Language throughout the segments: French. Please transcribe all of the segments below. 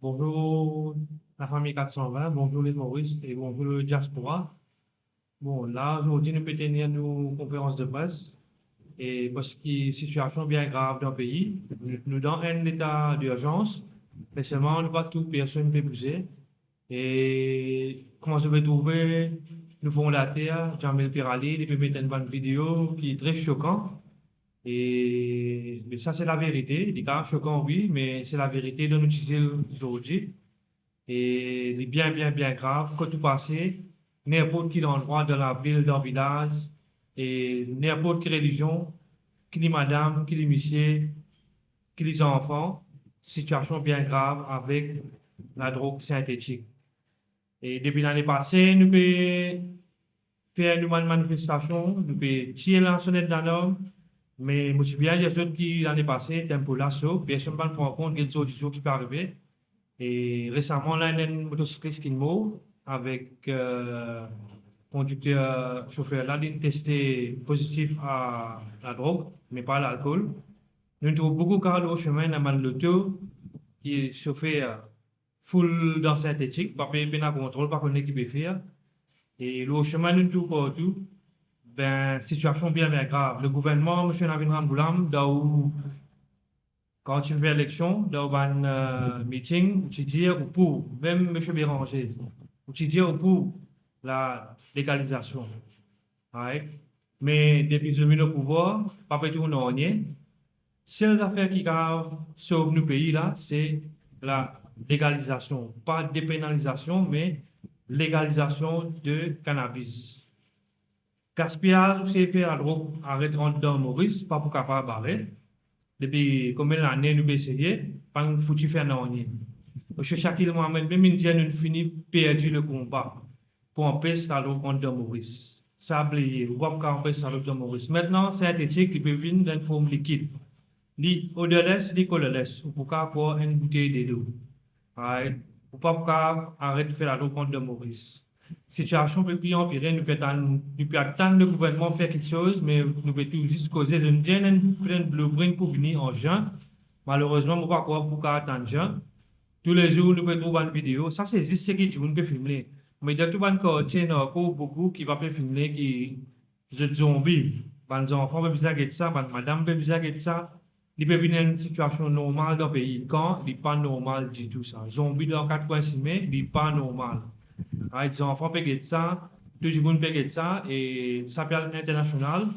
Bonjour la famille 420, bonjour les Maurice et bonjour le diaspora. Bon, là, aujourd'hui, nous peut tenir une conférence de presse et parce qu'il y a une situation bien grave dans le pays, nous dans un état d'urgence, mais seulement nous pas tout personne ne peut bouger. Et comment je vais trouver, nous faisons la terre, Jamel Pirali, il peut mettre une bonne vidéo qui est très choquante. Et mais ça, c'est la vérité. Il est choquant, oui, mais c'est la vérité de nous utiliser aujourd'hui. Et c'est bien, bien, bien grave. Quand tu passes, n'importe quel endroit dans la ville, dans le village, et n'importe quelle religion, qui est madame, qui est monsieur, qui est enfants, situation bien grave avec la drogue synthétique. Et depuis l'année passée, nous pouvons faire une manifestation, nous pouvons tirer la sonnette d'alarme, mais je suis bien, il y a ceux qui l'année passée étaient un peu l'assaut, personne ne prend en compte des solutions qui peuvent arriver. Et récemment, là, il y a une motocycliste qui est mort avec conducteur, chauffeur. Là, il est testé positif à la drogue, mais pas à l'alcool. Nous trouvons beaucoup de cas au chemin, dans l'auto qui est chauffeur full dans synthétique, pas bien de contrôle, pas qu'on équipe faire. Et le chemin, nous trouvons partout. Ben, situation bien, bien grave. Le gouvernement, M. Navin Ramboulam, quand tu fais l'élection, dans un meeting, tu dis ou pour, même M. Béranger, tu dis ou pour la légalisation. Right? Mais depuis que le pouvoir, pas tout non rien. Seule affaire qui sauve nos pays là, c'est la légalisation. Pas dépénalisation, mais légalisation de cannabis. Gaspillage, c'est faire la drogue, arrête dans Maurice, pas pour capable barrer. Depuis combien d'années nous essayé, pas nous foutu faire non rien. Monsieur Shakil Mohamed, même Indien, nous fini perdu le combat pour empêcher la drogue dans Maurice. Ça a oublié, on va pas empêcher la drogue dans Maurice. Maintenant, c'est synthétique qui peut venir dans une forme liquide. Li odorless, li colorless, ou pour avoir une bouteille d'eau. Right? Ou pas arrêter de faire la drogue de Maurice. Situation peut plus empirer, nous peut attendre le gouvernement faire quelque chose, mais nous peut tout juste causer d'une plein blueprint pour venir en juin. Malheureusement, on ne peut pas croire pour attendre juin. Tous les jours, nous pouvons trouver une vidéo. Ça, c'est juste ce que tu peux filmer. Mais il y a tout le monde beaucoup qui va filmer qui sont zombies. Les enfants peuvent besoin de ça, les madame peuvent besoin de ça. Il peut venir une situation normale dans le pays. Quand il n'est pas normal du tout ça. Zombie dans 4,6 mai, il n'est pas normal. Les enfants peuvent ça, tout le monde peut ça, et ça peut être international.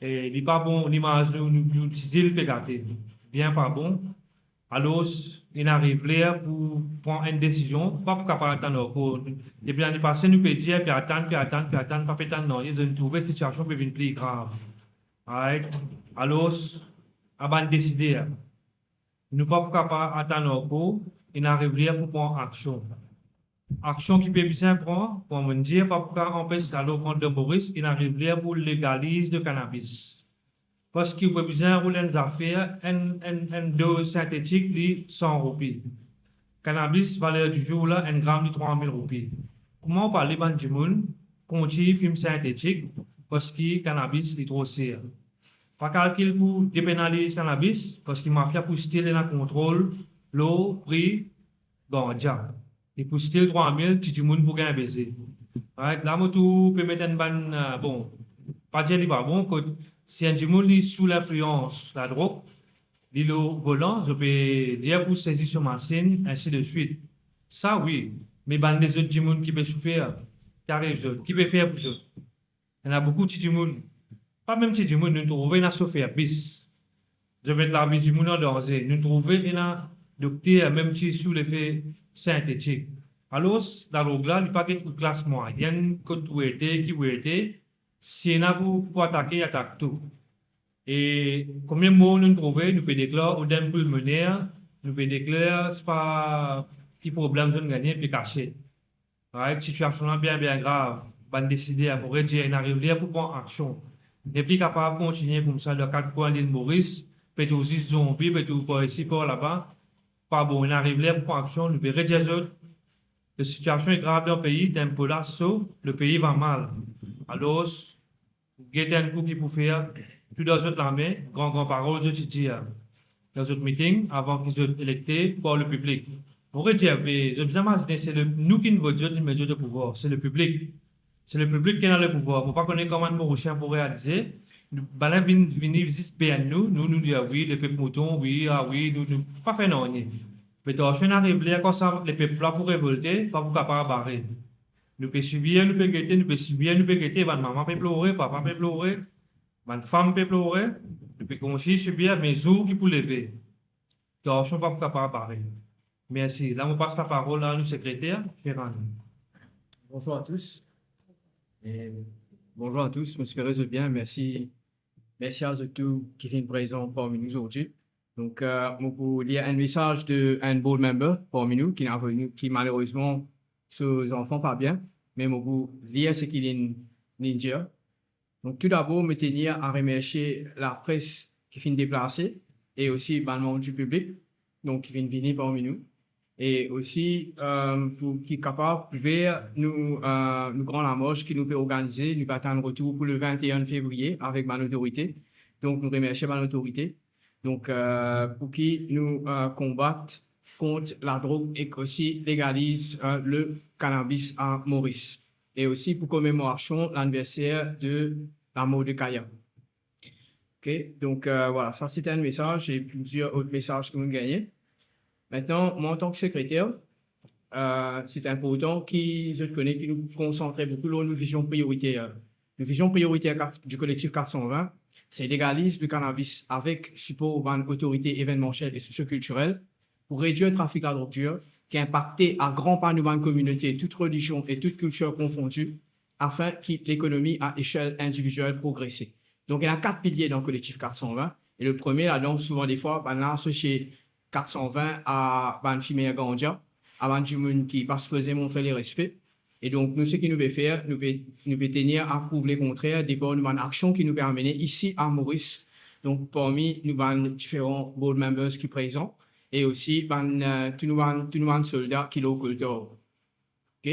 Et il n'est pas bon, l'image nous utiliser le pégaté. Bien pas bon. Alors, il arrive là pour prendre une décision, pas pour capable attendre. Depuis l'année passée, nous pouvons dire, puis attendre, puis attendre, puis attendre, pas attendre, non. Ils ont trouvé une situation qui est plus grave. Right? Alors, avant de décider, nous ne pouvons pas attendre, il arrive là pour prendre action. Action qui peut bien prendre, pour me dire, pas pour empêcher la loi de Boris, il arrive là pour légaliser le cannabis. Parce qu'il peut bien rouler des affaires, un dose synthétique de 100 roupies. Cannabis, valeur du jour, là, 1 gramme de 3000 roupies. Comment on parle de monde, continue film synthétique, parce que le cannabis est trop cher. Pas calcul pour dépénaliser le cannabis, parce que la mafia pour stiler le contrôle, l'eau, prix, ganja. Et pour stiler 3000, tu monde pour gagner un baiser. Là, tu peux mettre une bonne, bon, pas dire pas bon, si un monde est sous l'influence de la drogue, il est au volant, je peux dire pour saisir sur ma scène, ainsi de suite. Ça, oui. Mais ben, les autres gens qui peuvent souffrir, qui peuvent faire pour ça. Il y en a beaucoup de gens. Pas même si du monde, nous trouvons une souffrir bis. Je vais mettre la vie du monde en danger. Nous trouvons un docteur, même si sous l'effet synthétique. Alors, la drogue là, il n'y a pas une classe moyenne, qui veut être. Si on a pour attaquer, attaque tout. Et combien de mots nous trouvons, nous pouvons déclarer au d'un pulmonaire, nous pouvons déclarer, c'est pas qui problème de gagner puis cacher. Right? Situation bien, bien grave. On décider à pour réduire une arrivée pour prendre action. Et puis capable de continuer comme ça, le 4 coins d'île Maurice, peut-être aussi zombie, peut-être par ici, par là-bas. Pas bon, on arrive là pour prendre action, nous pouvons réduire les autres. La situation est grave dans le pays, d'un peu là, le pays va mal. Alors, guettez un coup qui pour faire, tout dans la main, grand parole, je dis dans notre meeting, avant qu'ils soient électés par le public. Pour dire, mais je bien imaginer, c'est nous qui nous votons les mesures de pouvoir, c'est le public. C'est le public qui a le pouvoir. Pour pas connaître comment nous recherchons pour réaliser, nous, ben venir visiter nous dire oui, le peuple mouton, oui, ah oui, nous, pas faire non. Mais quand on arrive là, comme ça, les peuples là pour révolter, pas pour capable barrer. Nous pouvons subir, nous pouvons guetter, nous pouvons subir, nous pouvons guetter, maman peut pleurer, papa peut pleurer, ma femme peut pleurer, nous pouvons aussi subir, mais jours qui pour lever. Donc, je ne suis pas capable de parler. Merci. Là, on passe la parole à nos secrétaires, Ferran. Bonjour à tous. Et bonjour à tous, j'espère que bien. Merci, merci à tous qui sont présents parmi nous aujourd'hui. Donc, pour lire un message d'un board member parmi nous qui, qui malheureusement, ses enfants pas bien, mais pour lire ce qu'il est ninja. Donc, tout d'abord, me tenir à remercier la presse qui vient déplacer et aussi le monde du public, donc qui vient venir parmi nous. Et aussi, pour qui est capable de faire nous grand la marche qui nous peut organiser, nous attendre retour pour le 21 février avec ma autorité. Donc, nous remercions ma autorité. Donc, pour qui nous combattent contre la drogue et aussi légalise le cannabis à Maurice. Et aussi pour commémoration l'anniversaire de la mort de Kaya. OK, donc voilà, ça c'était un message et plusieurs autres messages que nous gagnons. Maintenant, moi en tant que secrétaire, c'est important je connais que nous concentrons beaucoup sur nos visions prioritaires. Nos visions prioritaires du collectif 420, c'est légaliser le cannabis avec support d'une autorité événementielle et socioculturelle pour réduire le trafic à drogue dure qui a impacté à grand part de la communauté, toute religion et toute culture confondues, afin que l'économie à échelle individuelle progresse. Donc, il y a 4 piliers dans le collectif 420. Et le premier, là, donc, souvent des fois, on a associé 420 à une fille Gandia, avant du monde qui pas supposé montrer les respects. Et donc, nous, ce qui nous peut faire, nous peut tenir à prouver le contraire des bonnes actions qui nous permettent ici à Maurice. Donc, parmi nous, différents board members qui sont présents et aussi tous nos soldats qui sont au OK?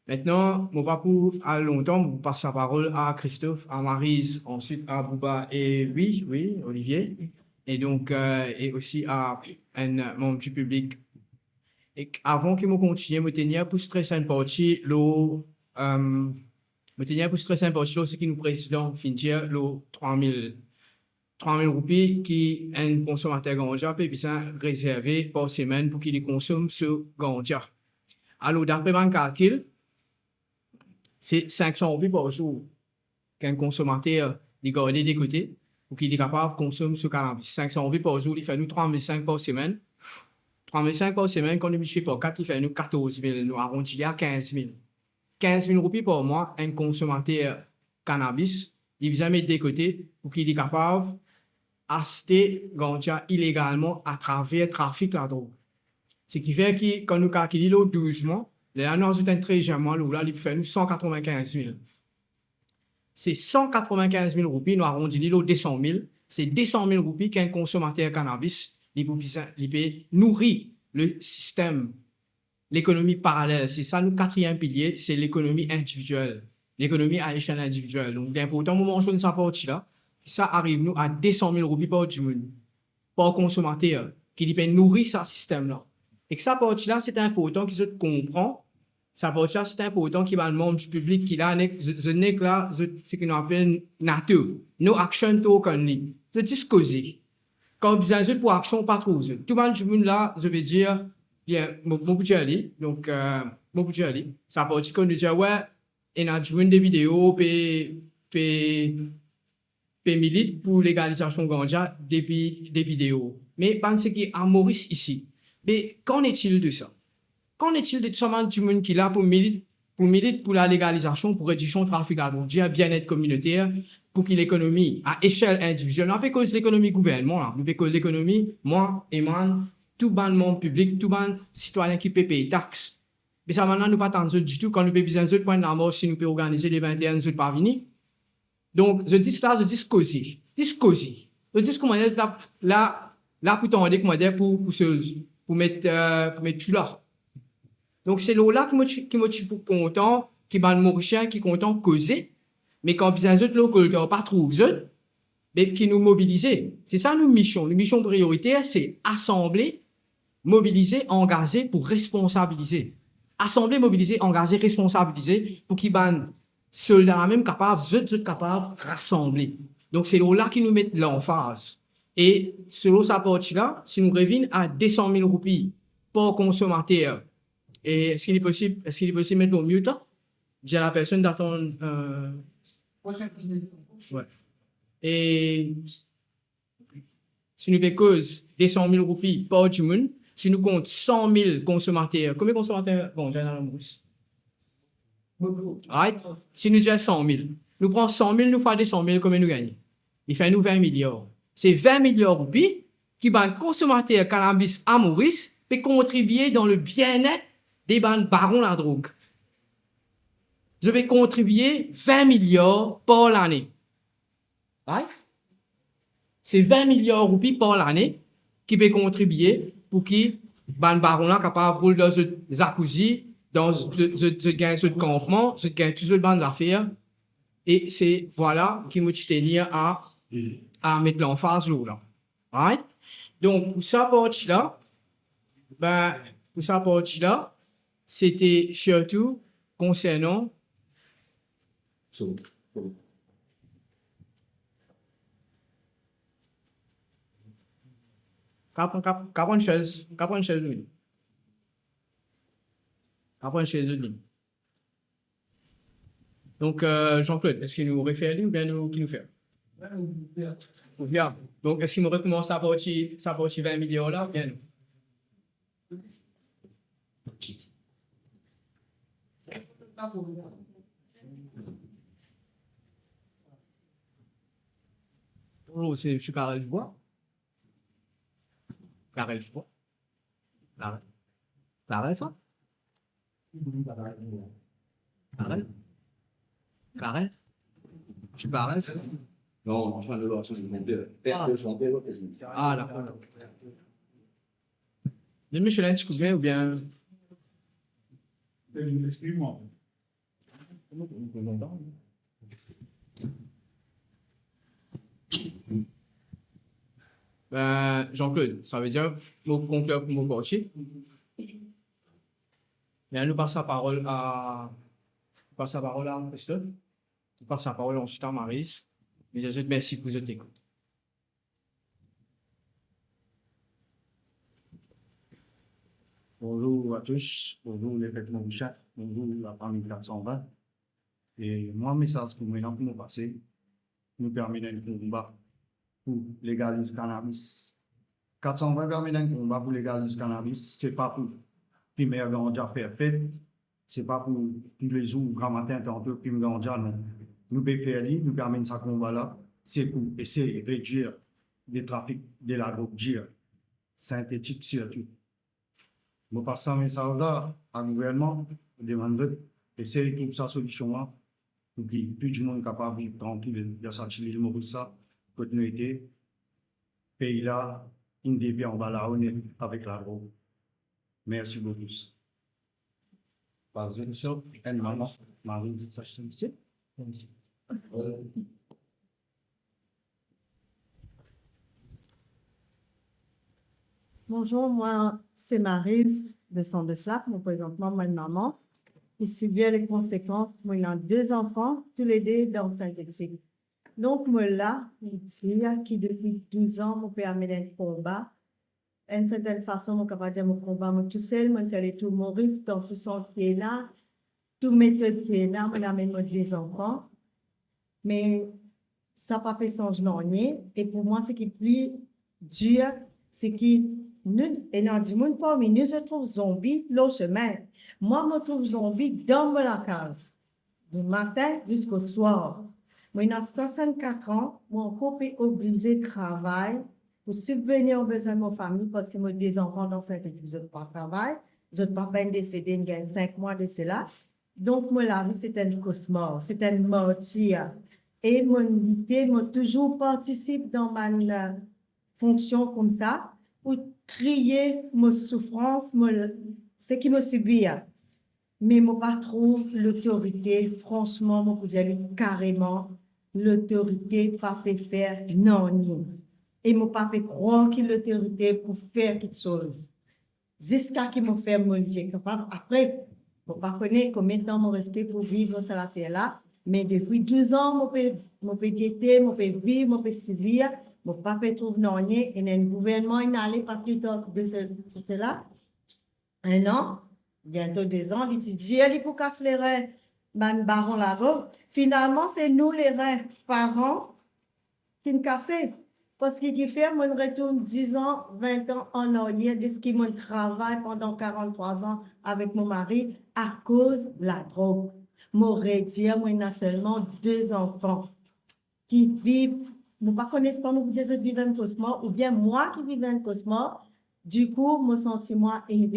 Maintenant, je ne vais pas pour aller longtemps, je passe la parole à Christophe, à Maryse, ensuite à Bouba et oui, Olivier, et donc, et aussi à un membre du public. Et avant que je continue, je tenir pour stresser une partie, c'est qui nous président finir le 3000 roupies qui un consommateur ganja peut bien réservé par semaine pour qu'il consomme ce ganja. Alors, d'après mon calcul, c'est 500 roupies par jour qu'un consommateur il garde des côtés pour qu'il est capable de consommer ce cannabis. 500 roupies par jour, il fait nous 3500 par semaine. 3500 par semaine, quand on multiplie par 4, il fait nous 14 000. Nous arrondissons à 15 000. 15 000 roupies par mois, un consommateur cannabis, il vient mettre des côtés pour qu'il est capable d'acheter ganja illégalement à travers le trafic de la drogue. Ce qui fait que quand nous calculons 12 mois, là, nous ajoutons un 13e mois, là, il fait nous 195 000. C'est 195 000 roupies, nous arrondissons 200 000. C'est 200 000 roupies qu'un consommateur cannabis, il peut nourrir le système, l'économie parallèle. C'est ça, le 4e pilier, c'est l'économie individuelle, l'économie à échelle individuelle. Donc, l'important moment de sa partie là, ça arrive nous à 200 000 roupies par consommateur qui peut nourrir ce système-là. Et que ça partie-là, c'est important qu'ils se comprennent. Ça partie-là, c'est important qu'il y ait le monde du public qui là, ce n'est que là, ce qu'on appelle nature. No action token. Je dis causer. Quand vous avez pour action, pas trop. Tout le monde du monde là, je veux dire, bien, mon budget ali. Donc, mon budget ali. Ça partie qu'on dit, ouais, il y a des vidéos, milite pour légalisation ganja depuis des vidéos. Mais pensez qu'il y a Maurice ici. Mais qu'en est-il de ça? Qu'en est-il de tout ce monde du monde qui est là pour militer pour la légalisation, pour réduire le trafic à drogue, bien-être communautaire, pour que l'économie à échelle individuelle, on ne peut cause l'économie gouvernement, on peut cause l'économie, moi et moi, tout le monde public, tout le monde citoyen qui peut payer taxes. Mais ça maintenant, nous ne pas attendre du tout quand nous avons besoin de point de la mort si nous pouvons organiser les 21 jours par venir. Donc, je dis cela, je dis causer. Je dis comment dire là pour t'en dire comment dire pour mettre tout là. Donc, c'est là qui me content, qui m'a Mauricien, qui est content causer, mais quand bien d'autres locaux qui n'ont pas trouvé, mais qui nous mobilisent. C'est ça notre mission. Notre mission prioritaire, c'est assembler mobiliser, engager pour responsabiliser. Assemblée, mobiliser, engager, responsabiliser pour qu'ils ban soldats même capables, eux capables de rassembler. Donc, c'est là qui nous met l'emphase. Et selon sa partie-là, si nous revenons à 200 000 roupies par consommateur, et est-ce qu'il est possible de mettre au mieux là? Dire à la personne d'attendre. Ouais. Et si nous faisons cause 200 000 roupies par du monde, si nous comptons 100 000 consommateurs, combien de consommateurs? Bon, j'ai dans la brousse. Right? Si nous avons 100 000, nous prenons 100 000, nous faisons 200 000, combien nous gagnons? Il fait nous 20 milliards. C'est 20 milliards de roupies qui va consommateur cannabis à Maurice peut contribuer dans le bien-être des barons de la drogue. Je vais contribuer 20 milliards par l'année. Right? C'est 20 milliards de roupies par l'année qui peut contribuer pour que ban baron là capable de rouler dans ce jacuzzi, dans ce gain ce campement, ce gain tout ce bandes d'affaires. Et c'est voilà qui me tenir à mettre l'emphase là. Right? Donc pour ça partie là, c'était surtout concernant Capone chaise de ligne. Donc, Jean-Claude, est-ce qu'il nous réfère ou bien nous qui nous fait? Bien. Donc, est-ce qu'il me recommence sa partie 20 millions là? Bien. Bonjour, je suis Karel Dubois. Karel, ça? Karel? Tu parles? Non, je parle de l'origine du monde. Père de chanter, c'est ça. Ah, d'accord. Le Michelin, tu connais ou bien? Excuse-moi. Jean-Claude, ça veut dire mon compteur pour mon coacher. Bien, nous passons la parole à Christophe. Nous passons la parole ensuite à Maryse. Mais je vous merci pour votre écoute. Bonjour à tous, bonjour les vêtements de chat, bonjour la famille 420. Et moi, message pour moi, pour nous passer, nous permet d'un combat pour légaliser le cannabis. 420 permet d'un combat pour légaliser le cannabis, c'est pas pour primaire ganja faire fête, c'est pas pour tous les jours, grand matin, tantôt, primaire ganja, non. Nous PFLI, nous permet ce combat-là, c'est pour essayer de réduire le trafic de la drogue dure, synthétique surtout. Je passe un message là à gouvernement, je demande d'essayer de trouver sa solution là, pour que tout le monde soit capable de vivre tranquille de s'attirer le ça, continuité, pays là, une dévie en bas là, honnête avec la drogue. Merci beaucoup. Pas une seule, une maman, Marie, c'est Bonjour, moi, c'est Maryse de Centre de Flac, moi, présentement, moi, une maman. Je subis les conséquences. Moi, j'ai 2 enfants, tous les 2 dans Saint-Exupéry. Donc, moi, là, je qui depuis 12 ans, me permet un combat. D'une certaine façon, je peux dire mon combat, moi, tout seul, moi, je fais les tours Maurice, dans tout son qui est là, tout méthode qui est là, moi, j'amène moi 2 enfants. Mais ça n'a pas fait changer rien. Et pour moi, ce qui est plus dur, c'est que nous, et dans du monde parmi nous, je trouve zombie le chemin. Moi, je trouve zombie dans la case, du matin jusqu'au soir. Moi, j'ai 64 ans, mon couple est obligé de travailler pour subvenir aux besoins de ma famille parce que moi, des enfants dans cette étude, je ne pas travailler. Je ne pas bien décédé, il y a 5 mois de cela. Donc, moi, la vie, c'est un cauchemar, c'est un martyr. Et mon idée, moi, toujours participe dans ma fonction comme ça pour crier ma souffrance, ce qui me subit. Mais je ne pas trouve l'autorité, franchement, je peux dire carrément, l'autorité pas fait faire non. Et je ne pas fait croire que l'autorité pour faire quelque chose. jusqu'à ce que je fasse mon Dieu capable. Après, je ne sais pas combien de temps je resté pour vivre cette affaire-là, mais depuis 12 ans, je peux guetter, je peux vivre, je peux subir, je ne peux pas trouver rien, et le gouvernement il n'allait pas plus tard de cela. 1 an, bientôt 2 ans, il dit, Dieu, il faut qu'à flairer, baron là-bas. Finalement, c'est nous, les parents, qui nous cassons. Parce qu'il dit fait, moi, je retourne 10 ans, 20 ans en arrière de ce qui me travaille pendant 43 ans avec mon mari à cause de la drogue. M'aurait dit, moi, il a seulement 2 enfants qui vivent, nous ne connaissons pas, nous disons, vivent un cauchemar, ou bien moi qui vis un cauchemar. Du coup, je sens moi une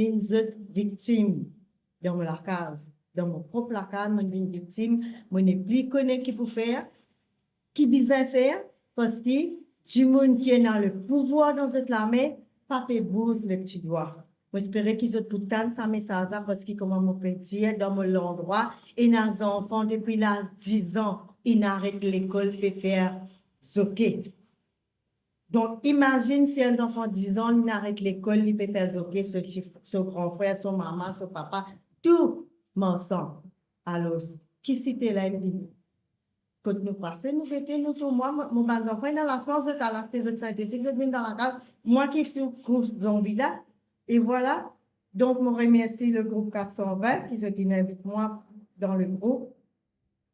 victime dans la case, dans mon propre case, je suis une victime, je ne plus connais qui pour faire, qui besoin faire, parce que du monde qui est dans le pouvoir dans cette armée, pas fait bouge les petits doigts. J'espère qu'ils ont tout le temps ça message parce que comme on peut dire dans mon endroit, et nos enfants depuis l'âge 10 ans, ils n'arrêtent l'école pour faire zoké. Donc, imagine si un enfant de 10 ans, il n'arrête l'école, il peut faire zoké, son grand frère, son maman, son papa, tout ensemble. Alors, qui c'était là, quand nous passons, nous mettons nous tout moi, mon bas enfant dans la science de la saison synthétique, je viens dans la case, moi qui suis au groupe zombie là, et voilà. Donc, je remercie le groupe 420 qui se dit avec moi dans le groupe.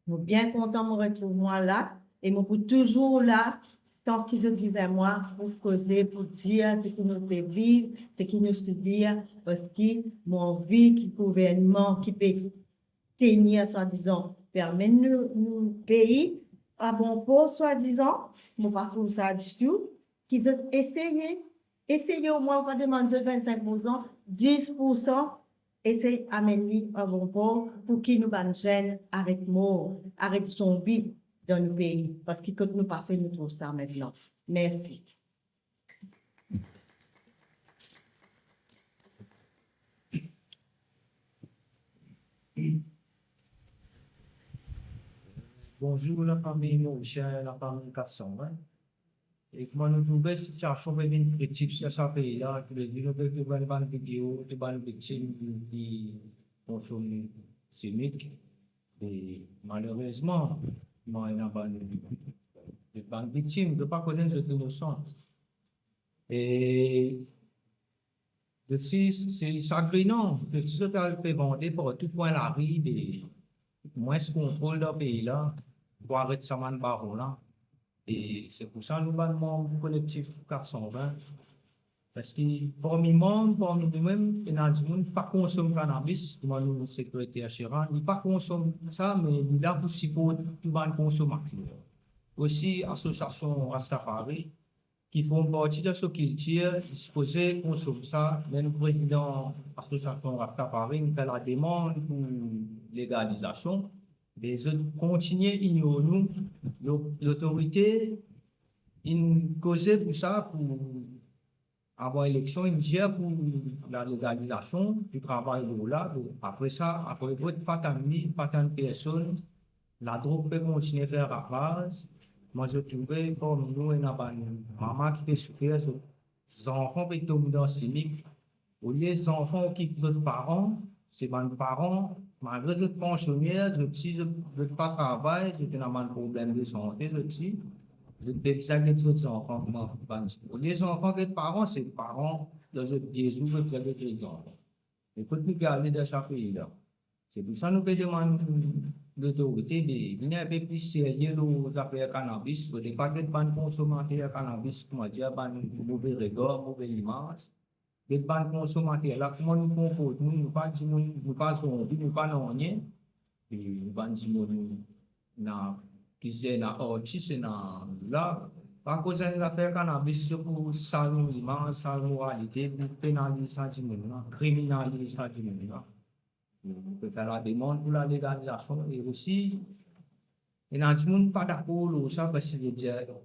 Je suis bien content de me retrouver moi là, et je suis toujours là, tant qu'ils ont dit à moi, pour causer, pour dire ce qui nous fait vivre, ce qui nous subir, parce que mon vie, qui gouvernement, qui peut tenir, soi-disant, permettre nous pays à bon port, soi-disant, mon parcours ça du tout, qu'ils ont essayé au moins, on va demander 25%, 10%, essayer d'amener à bon port pour qu'ils nous gênent avec mort, avec zombie dans le pays. Parce que quand nous passons, nous trouvons ça maintenant. Merci. Bonjour la famille Moucha, la famille 420. Et comment nous trouvons cette situation une critique de ce pays-là, que les gens qui voient une vidéo, qui voient une victime qui consomme chimique. Et malheureusement, moi, il n'y a pas de victime, je ne veux pas connaître cette innocence. Et c'est chagrinant, je suis vendre pour tout point la vie, des moins ce contrôle dans le pays-là, pour arrêter ça, man, baron là. Et c'est pour ça que nous avons membre collectif 420. Parce que parmi nous-mêmes, il y a des gens qui ne consomment pas cannabis, comme nous, sécurité assurante, ils ne consomment pas ça, mais ils sont là pour supporter tout le monde consommateur. Aussi, l'association Rastafari, qui font partie de ce culture, ils sont supposés consommer ça. Même le président de l'association Rastafari nous fait la demande pour légalisation. Les autres continuent à ignorer nous. L'autorité, ils causent pour ça, pour avoir élection, ils disent pour la légalisation du travail de là. Après ça, après votre pas tant de personnes, la drogue peut continuer à faire ravage. Moi, je trouvais comme nous, il y a une maman qui peut souffrir, les enfants peuvent tomber dans le chimique. Au lieu des enfants qui quittent leurs parents, c'est mes parents, malgré le pensionnaire, je ne veux pas travailler, j'ai un problème de santé, je peux exagérer les enfants. Les enfants que les parents, c'est les parents, dans le Jésus, je peux exagérer les enfants. Écoute, nous garder dans chaque pays-là. C'est pour ça que nous pouvons demander l'autorité de venir un peu plus sérieux aux affaires cannabis, pour ne pas être ban consommateur cannabis, comment dire, ban mauvais regard, mauvaise image. Des ban consommateurs là, comment nous comportons, nous pas zombies, nous pas rien. Et nous ban na qui c'est na autisme, c'est na là. Par cause de l'affaire cannabis, c'est pour saluer l'image, saluer moralité, pour pénaliser ça, criminaliser ça. On peut faire la demande pour la légalisation et aussi, il y a des gens qui ne sont pas d'accord avec ça parce que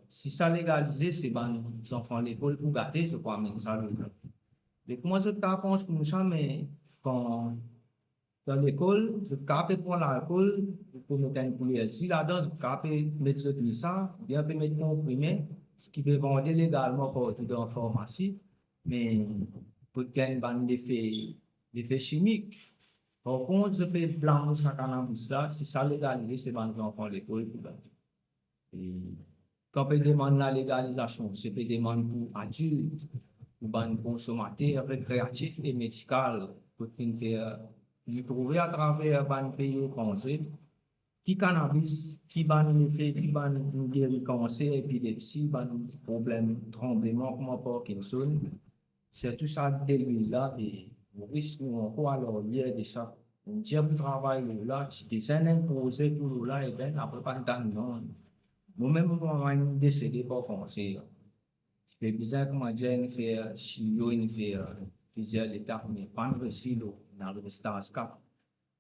si ça légalisé, c'est les enfants à l'école pour gâter, je crois, mais ça le fait. Moi, je pense pour ça, mais quand dans l'école, je capte pour l'alcool, pour mettre un poulet. Si là-dedans, je capte mettre ce qui ça, bien peut mettre comprimé, ce qui peut vendre légalement partout dans la pharmacie, mais peut gagner l'effet chimique. Par contre, je peux blâmer ce cannabis là, si ça légalisé, c'est ban enfants l'école. Et quand on demande la légalisation, c'est peut demander pour adultes, pour ban consommateurs récréatifs et médicaux, pour faire nous trouver à travers ban pays étrangers, qui cannabis, qui ban effet, qui ban guérir cancer, épilepsie, ban problème tremblement, comme Parkinson. C'est tout ça délire là et on risque encore alors lié de ça. On dit pour travailler là, si des années imposées pour là, et bien après pas de non. Moi-même, moi, je suis décédé par cancer. C'est bizarre comment dire, il fait chimio, il fait plusieurs étapes, mais pas de silo, dans le stage 4.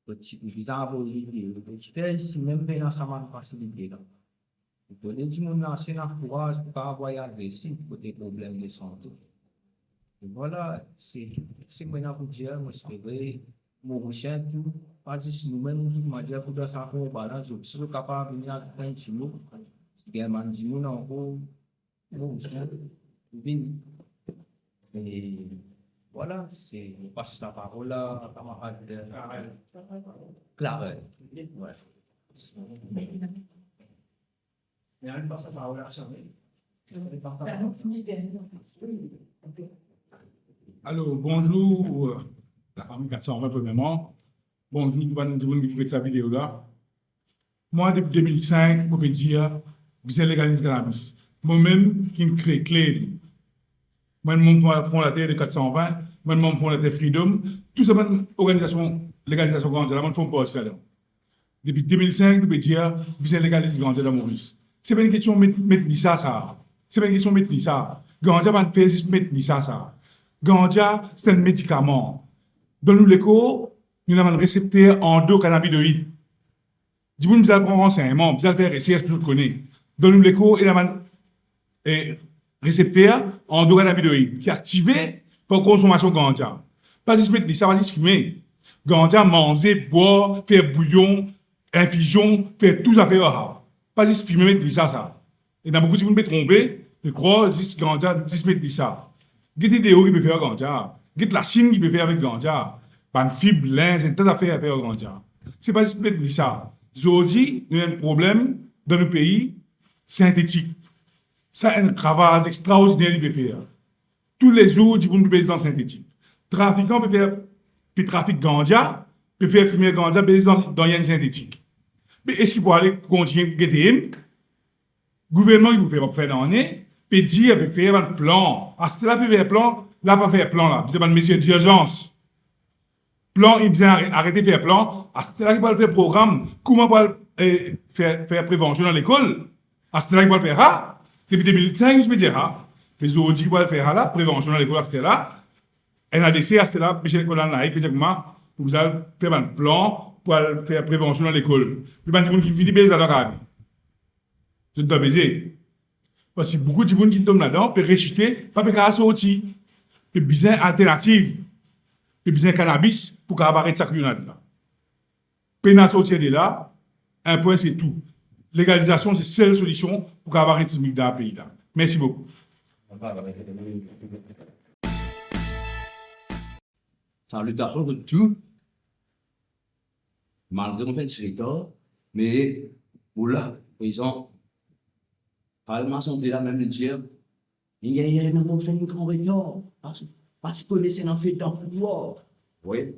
Petit bizarre, il fait ici même bien ça m'a facilité là. Donc, les gens qui ont assez de courage pour pas voyager ici pour des problèmes de santé. Et voilà, c'est ce que je peux dire, moi, c'est vrai, mon recherche, tout, pas juste nous-mêmes qui m'a dit, pour faire ça, pour balance, je suis capable de venir à un petit mot, c'est qu'il y a un petit mot, non, mon recherche, et voilà, c'est, je passe la parole à camarade Clarel. Ouais. Je passe la parole à Charles. Alors, bonjour, la famille 420 premièrement. Bonjour, tout le monde qui regarde cette vidéo-là. Moi, depuis 2005, je peux dire, je légalise le cannabis. Moi-même, qui me crée clé. Moi-même, je prends la terre de 420, moi-même, je prends la terre Freedom. Tout ça, organisation, légalisation grande, là, je fais pas ça. Depuis 2005, je peux dire, je légalise grande dans Maurice. Ce n'est pas une question de mettre ça. Ce n'est pas une question de mettre ça. Ganja va faire juste mettre ça. Ganja, c'est un médicament. Dans nous, l'écho, nous avons un récepteur endocannabinoïde. Du coup, nous allons prendre renseignement, nous allons faire recherche pour nous connaître. Dans nous, l'écho, il y a un récepteur endocannabinoïde qui est activé pour consommation de ganja. Pas juste mettre ça, pas juste fumer. Ganja, manger, boire, faire bouillon, infusion, faire tout ça, faire. Pas juste fumer, mettre ça. Et dans beaucoup de gens qui me trompent, je crois, juste ganja, juste mettre ça. Il y a des idéaux qui peuvent faire ganja. Il y a de la Chine qui peut faire avec ganja. Pas de fibre, lin, c'est des affaires à faire avec ganja. C'est pas juste mettre ça. Aujourd'hui, il y a un problème dans le pays synthétique. Ça a un travail extraordinaire qu'il peut faire. Tous les jours, du monde peut dans le synthétique. Trafiquant peut faire puis trafic ganja, peut faire fumer ganja dans une synthétique. Mais est-ce qu'il faut aller continuer GTM? Le gouvernement, il peut faire dans l'année, peut dire, peut faire un plan. À ce là, peut faire un plan, là, pas faire un plan, là. C'est pas le monsieur d'urgence. Plan, il vient arrêter de faire plan. À ce là, il va faire programme. Comment va faire prévention dans l'école? À ce là, il va faire ça. Depuis 2005, je peux dire ça. Mais aujourd'hui, il va faire là, prévention dans l'école, à ce là. NADC, à ce là, Michel Colanaï, vous allez faire un plan pour faire prévention dans l'école. Il y a des gens qui vivent des dans la vie. Je dois baiser. Parce que beaucoup de gens qui tombent là-dedans peuvent réchuter, pas peuvent sortir. Il y a besoin d'alternatives. Il y a besoin de cannabis pour avoir arrêté ça qu'il y a là. Peine à sortir de là, un point c'est tout. Légalisation, c'est la seule solution pour avoir arrêté ce dans le pays là. Merci beaucoup. Salutations de tout. Malgré mon fait de mais voilà, présent. Parlement sont là même le dire. Il y a un moment fait une convention. Parce que les sénats fait dans le pouvoir. Oui.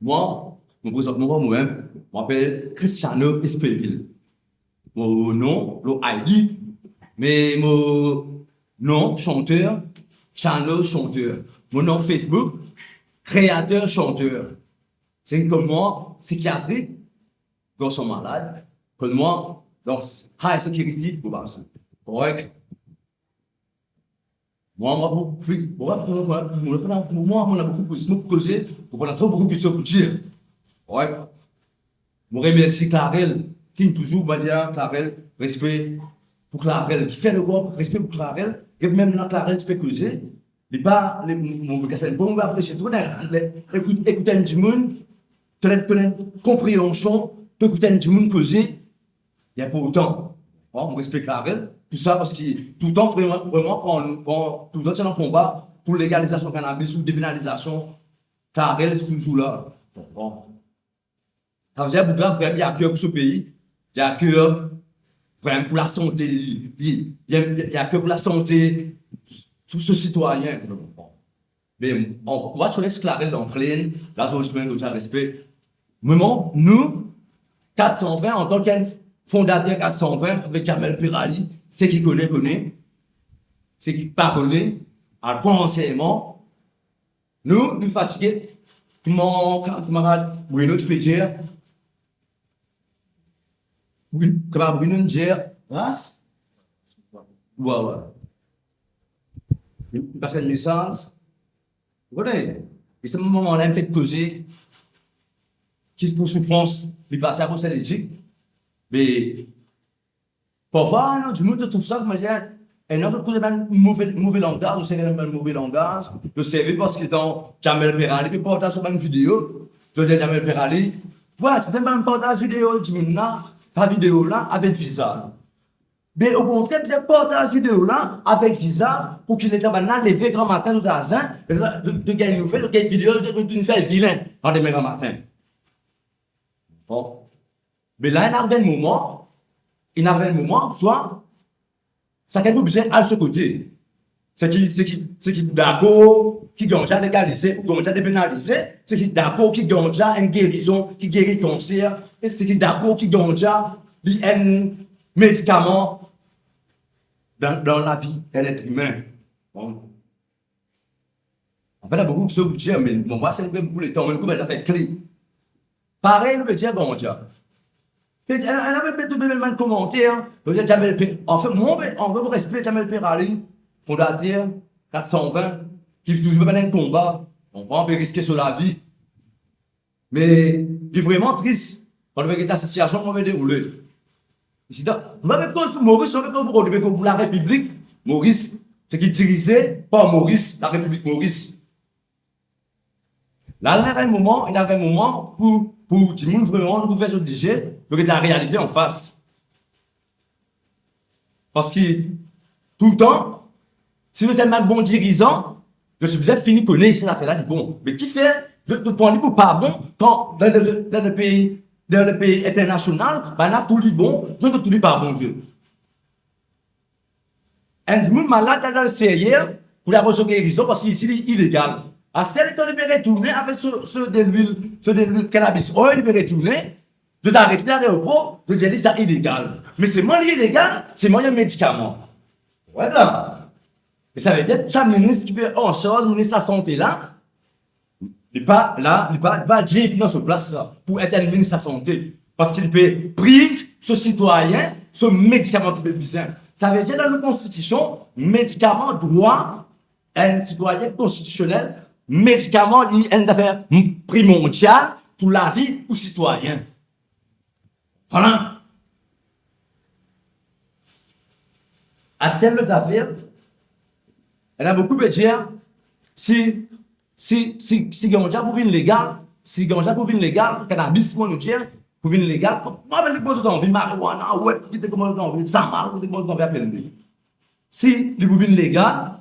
Moi, je me présente moi-même. Je m'appelle Cristiano Espelville. Mon nom, le ID, mais mon nom, chanteur, channel chanteur. Mon nom Facebook, créateur chanteur. C'est comme moi, psychiatrique, quand ils sont malades, comme moi, dans high security, pour passer. Ouais. Moi, on a beaucoup de causer, on a trop beaucoup de choses pour dire. Ouais. Je remercie Clarel, qui toujours m'a dit Clarel, respect pour Clarel, qui fait le groupe, respect pour Clarel, et même là, Clarel, tu peux causer. Il pas, mon bon, on va apprécier tout, écouter un petit monde, compréhension, écouter un petit monde causer, il y a pas autant. On respecte Clarel. Tout ça parce que tout le temps, vraiment quand tout le temps, c'est un combat, pour légalisation cannabis ou dépénalisation, carré, c'est toujours là. Bon. Ça veut dire, pour grave, vraiment, il y a cœur pour ce pays, il y a cœur vraiment pour la santé, il y a cœur pour la santé, tout ce citoyen. Mais on va se laisser clarer d'entrée, là, je vais vous respect. Moment, nous, 420, en tant que fondateur 420, avec Jamel Pirali, c'est qui connaît, c'est qui pas connaît, à point enseignement, nous fatigués, mon camarade Bruno, je peux dire, camarade Bruno, nous dire, race, voilà. Il passe une licence, vous voyez, et ce moment-là, il fait causer, qui se pour souffrance, il passe à cause de l'éthique. Mais parfois, du monde trouve ça, comme je dis, et notre coup de mauvais langage, vous savez, un mauvais langage, vous savez, parce que dans Jamel Perali, puis portage sur une vidéo, je dis Jamel Perali, ouais, tu fais un portage vidéo, tu me dis, ta vidéo là, avec visage. Mais au contraire, c'est portage vidéo là, avec visage, pour qu'il ait maintenant levé grand matin, tout à l'heure, de gagner une nouvelle, de gagner une vidéo, de faire vilain, en demain grand matin. Bon. Mais là, il y a un moment, soit, ça n'a pas besoin à ce côté. C'est qui d'accord, qui gagne déjà légalisé, ou gagne déjà dépénalisé, c'est qui d'accord, qui gagne déjà une guérison, qui guérit le cancer, et c'est qui d'accord, qui gagne déjà un médicament dans la vie de l'être humain. Bon. En fait, il y a beaucoup de choses que vous dire, mais bon, moi, c'est pour les temps, mais le coup, ça fait clé. Pareil, nous veut dire bon Dieu. Elle avait fait tout le même commentaire. En fait, moi, on veut respecter Jamel Perali, fondateur 420, qui toujours un combat. On peut risquer sur la vie. Mais il est vraiment triste quand on veut la situation qu'on veut dérouler. On va cause pour Maurice, on veut pour la République. Maurice, c'est qui dirigeait par Maurice, la République Maurice. Là, il y avait un moment pour dire vraiment, nous faisons obligé de la réalité en face. Parce que tout le temps, si vous êtes un bon dirigeant, je suis bien fini connaître cette affaire-là du bon. Mais qui fait, je te prends pour pas bon, quand dans le pays international, ben là, tout le bon, je te dis pas bon Dieu. Un monde malade dans le sérieux, pour la guérison, parce qu'ici, il est illégal. À celle qui devait retourner avec ce de cannabis oil, il devait retourner, de t'arrêter à l'aéroport, je dis ça illégal. Mais c'est moi illégal, c'est moi un médicament. Voilà. Et ça veut dire que chaque ministre qui peut en charge, ministre de la santé là, il n'est pas là, il n'est pas dire dans ce place là, pour être un ministre de la santé. Parce qu'il peut priver ce citoyen, ce médicament qui peut besoin. Ça veut dire dans la Constitution, médicament droit, un citoyen constitutionnel, médicament, il y a une affaire primordiale pour la vie du citoyen. Voilà. À celle de affaire, elle a beaucoup de dire, si ganja pour venir légal, si ganja pour venir légal, cannabis, moi nous dire, pour venir légal, moi, je vais vous dire, marijuana, ouais, tu te commandes d'envie, ça tu te commandes d'envie à peine. Si, il pour venir légal,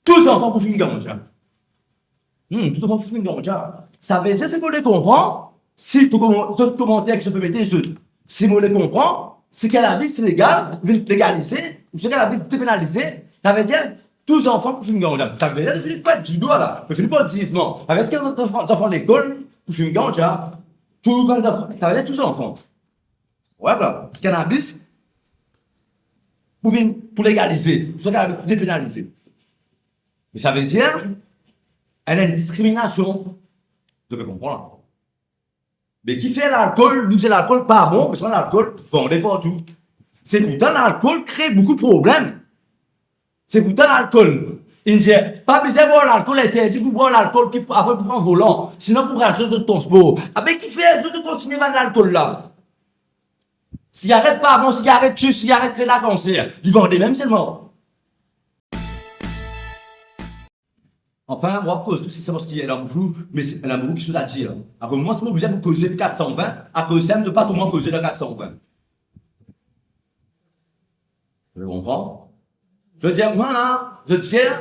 tous les enfants pour finir ganja. Tout le monde fait une ganja. Ça veut dire, c'est pour les comprendre, si tout commentaire qui se peut mettre, si vous les comprendre, si cannabis c'est légal, légalisé, ou si cannabis dépénalisé, ça veut dire, tous les enfants pour faire une ganja. Ça veut dire, je finis pas du doigt là, je finis pas de disement. Est-ce qu'il y a des enfants à l'école pour faire une ganja? Tous les enfants, ça veut dire tous les enfants. Ouais, bah, c'est cannabis pour légaliser, ou si cannabis dépénalisé. Mais ça veut dire, elle a une discrimination. Je peux comprendre. Mais qui fait l'alcool, nous c'est l'alcool pas bon, parce que l'alcool vendait partout. C'est pourtant l'alcool crée beaucoup de problèmes. C'est pourtant l'alcool. Il dit, pas besoin de boire l'alcool, interdit pour boire l'alcool qui après pour prendre volant. Sinon pour racheter de ton sport. Ah ben qui fait, je te continue avec l'alcool là. Cigarette pas bon, cigarette tue, cigarette crée la cancer. Ils vendent même seulement. Enfin, moi, c'est parce qu'il y a beaucoup, mais il y a beaucoup qui sont là-dessus. Alors, moi, c'est pas obligé de causer 420, à cause de ne pas tout le monde causer le 420. Vous comprenez? Je dis, moi, là, je tiens,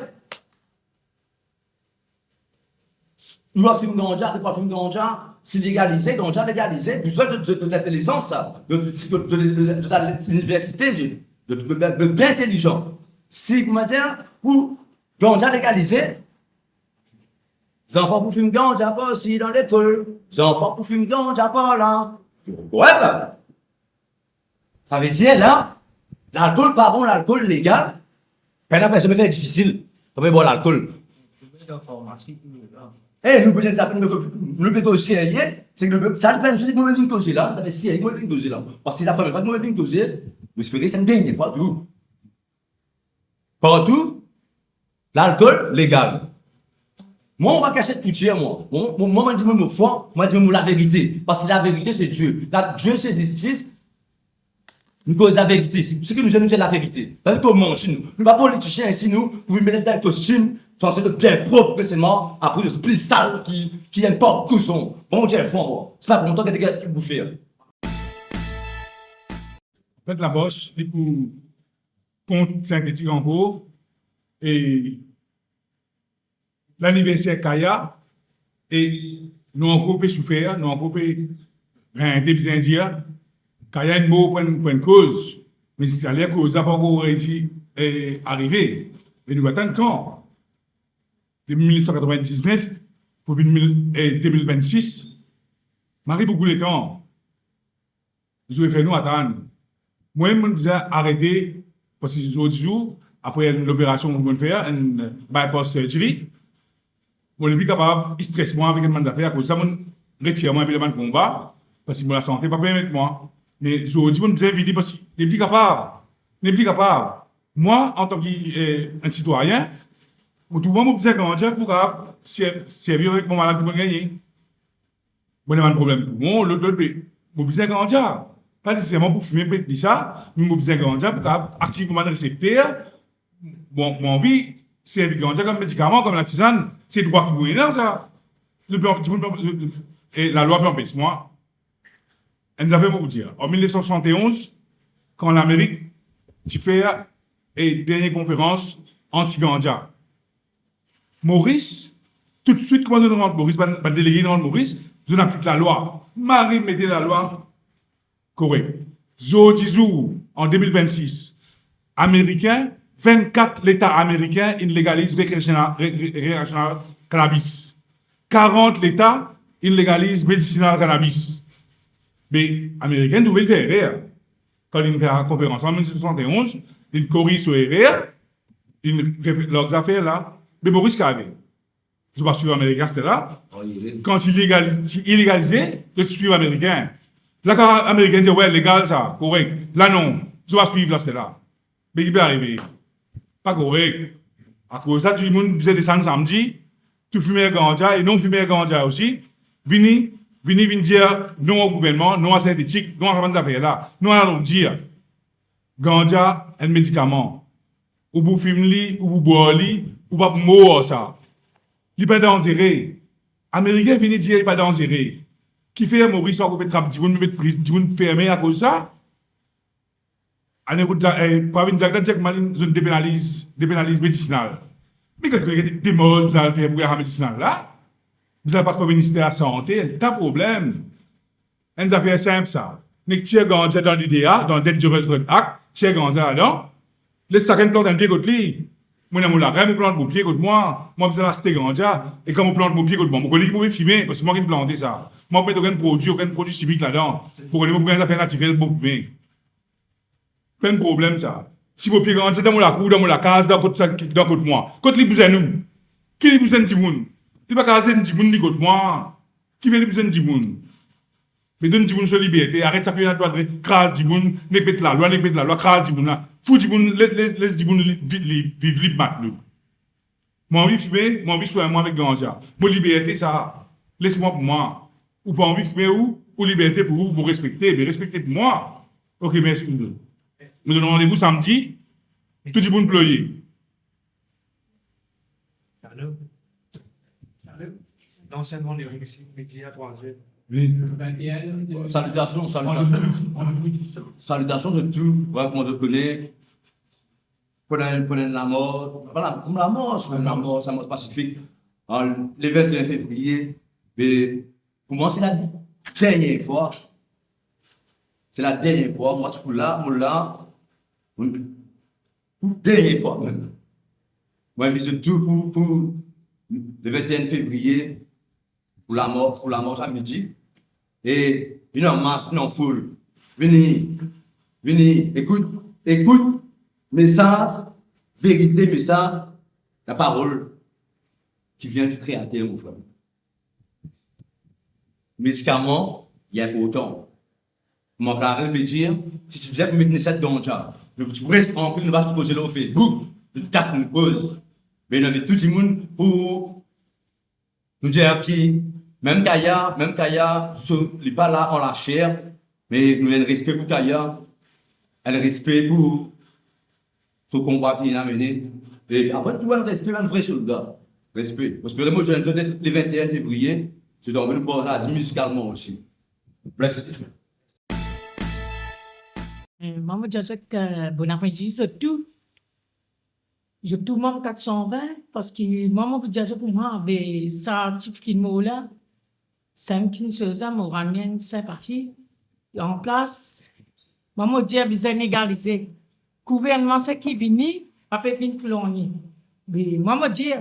tu vas fumer ganja, tu vas fumer ganja, c'est légalisé, ganja légalisé, puis de l'intelligence, de l'université, de bien intelligent. Si, comment dire, pour ganja légalisé, les enfants pour fumer ganja pas aussi dans l'école, les enfants pour fumer ganja pas là. Ouais, là. Ça veut dire là, l'alcool, pas bon, l'alcool légal, pendant que ça me fait difficile, ça veut boire l'alcool. Eh, nous peut-être ça le peut aussi c'est que ça dépend de ce que nous venons causer là, ça fait si nous venons causer là. Parce que la première fois que nous venons causer, j'espère que c'est une dernière fois tout. Partout, l'alcool légal. Moi, on va cacher tout hier, moi. Moi, je dis mon foi, moi, je dis la vérité. Parce que la vérité, c'est Dieu. Dieu, c'est justice. Nous causons la vérité. Ce que nous aimons, c'est la vérité. Parce que nous mentons, nous. Nous ne sommes pas politiciens ici, nous. Vous mettez dans le costume, censé être bien propre, précisément, après le plus sale qui n'aime pas tout son. Bon, Dieu, fond, c'est pas pour longtemps que des gars qui vous font. Faites la bosse, et pour compte synthétique en gros, et l'anniversaire Kaya, et nous en coupé souffert, nous en coupé un des Indiens, Kaya une mot pour une cause, mais c'est à l'air cause n'a pas encore réussi à arriver. Et nous attendons quand? De 1999 pour 2026, Marie beaucoup de temps. Je vais faire nous attendre. Moi, je me disais arrêter, parce que l'autre jour, après l'opération que je vais faire, une bypass surgery, je suis capable de stresser moi avec le mandat d'affaires, pour ça, je retire moi avec le combat, parce que la santé ne peut pas permettre moi. Mais aujourd'hui, je me disais, parce que je suis capable. Moi, en tant qu'un citoyen, tout le monde me disait grandir pour servir avec mon malade pour gagner. Je n'ai pas de problème pour moi, l'autre, je me disais grandir. Pas nécessairement pour fumer peut-être ça, mais je me disais grandir pour activement le récepteur. Mon envie, c'est grandir comme médicament, comme la tisane, c'est droit pour vous, ça. Et la loi m'empêche, moi. Elle nous avait beaucoup dire. En 1971, quand l'Amérique, tu fais une dernière conférence anti-ganja. Maurice, tout de suite, comment je rentre Maurice, pas délégué de Maurice, je n'applique la loi. Marie mettait la loi correcte. Zo Dizou, en 2026, Américain, 24 l'État américain, ils légalisent recreational cannabis. 40 l'État, ils légalisent medicinal cannabis. Mais Américains devaient le faire. Quand ils ont fait la conférence en 1971, ils corrigent sur RR, leurs affaires là, mais Maurice Carré. Je ne vais pas suivre Américain, c'était là. Quand il illégalisait, je suis Américain. Là, quand Américain dit, ouais, légal, ça, correct. Là, non, je vais suivre, là, c'est là. Mais il peut arriver. Pas correct. À cause de ça, tout le monde disait descendre samedi, tu fumais ganja et non fumais ganja aussi. Vini dire non au gouvernement, non à synthétique, non à ces affaires là. Nous allons dire, ganja est un médicament. Ou pour fumer, ou pour boire, ou pas pour mourir ça. Il n'est pas dangereux. Américain vient dire qu'il n'est pas dangereux. Qui fait Maurice en fait trappe, du monde fermé à cause de ça. Pas une zone dépénalise médicinale. Mais quand vous avez des morts, vous allez faire pour médicinal là. Vous n'avez pas de ministère de la Santé, c'est un problème. Une affaire simple, ça. Mais tiens, ganja dans l'IDA, dans le Dangerous Drug Act, tiens, ganja là, laisse ça qu'un plante un pied contre lui. Moi, je me plante mon pied contre moi. Moi, je vais ganja. Et quand je plante mon pied contre moi, je vais me fumer, parce que moi, je vais planter ça. Moi, je vais mettre aucun produit chimique là-dedans. Pour que je vais faire naturel pour fumer. Pas de problème, ça. Si vos pieds ganja dans la cour, dans la case, dans contre moi. Quand les besoins nous. Qui les besoins de monde? Tu ne peux pas caser un petit monde ni contre moi. Qui fait les besoins de monde? Mais donne du monde sur liberté. Arrête ça que tu dois crase du monde, ne pète la loi, crase du monde là. Fous du monde, laisse du monde vivre libre maintenant. Moi, envie de fumer, moi, envie de soigner moi avec ganja. Mon liberté, ça, laisse-moi pour moi. Ou pas envie de fumer ou liberté pour vous, pour respecter, mais respectez pour moi. Ok, merci. Nous donnons rendez-vous samedi, tout du monde ployer. L'enseignement des médias 3G. Oui. Salutations de tout. Voilà comment je connais. Prenez la mort. Voilà, comme la mort, c'est la mort pacifique. le 21 février, mais pour moi, c'est la dernière fois. C'est la dernière fois. Moi, je suis là, pour dernière fois même. Moi, je visite tout pour le 21 février, pour la mort à midi. Et une en masse, une en foule. Venez, écoute, message, vérité, message, la parole qui vient du Créateur, mon frère. Médicaments, il y a autant. Mon frère me dire, si tu viens pour mettre cette ganja, tu pourrais se prendre, ne vas pas poser là au Facebook, tu te casses une pause. Mais il y avait tout le monde pour nous dire que même Kaya, il n'est pas là en la chair, mais nous avons le respect pour Kaya, le respect pour ce combat qu'il a mené. Et après, tout le respect, un vrai soldat. Respect. Parce que moi, je viens de le 21 février, je dois venir pour l'Asie musicalement aussi. Bless. Moi, je dis que bon après-midi, je tout mon 420 parce que moi, je dis que moi, avec ça, certificat de mot là, c'est une chose, mon ramène, c'est parti. En place, moi, je dis que besoin d'égaliser. Gouvernement, c'est qui vient, après, vient pour mais moi, je dis,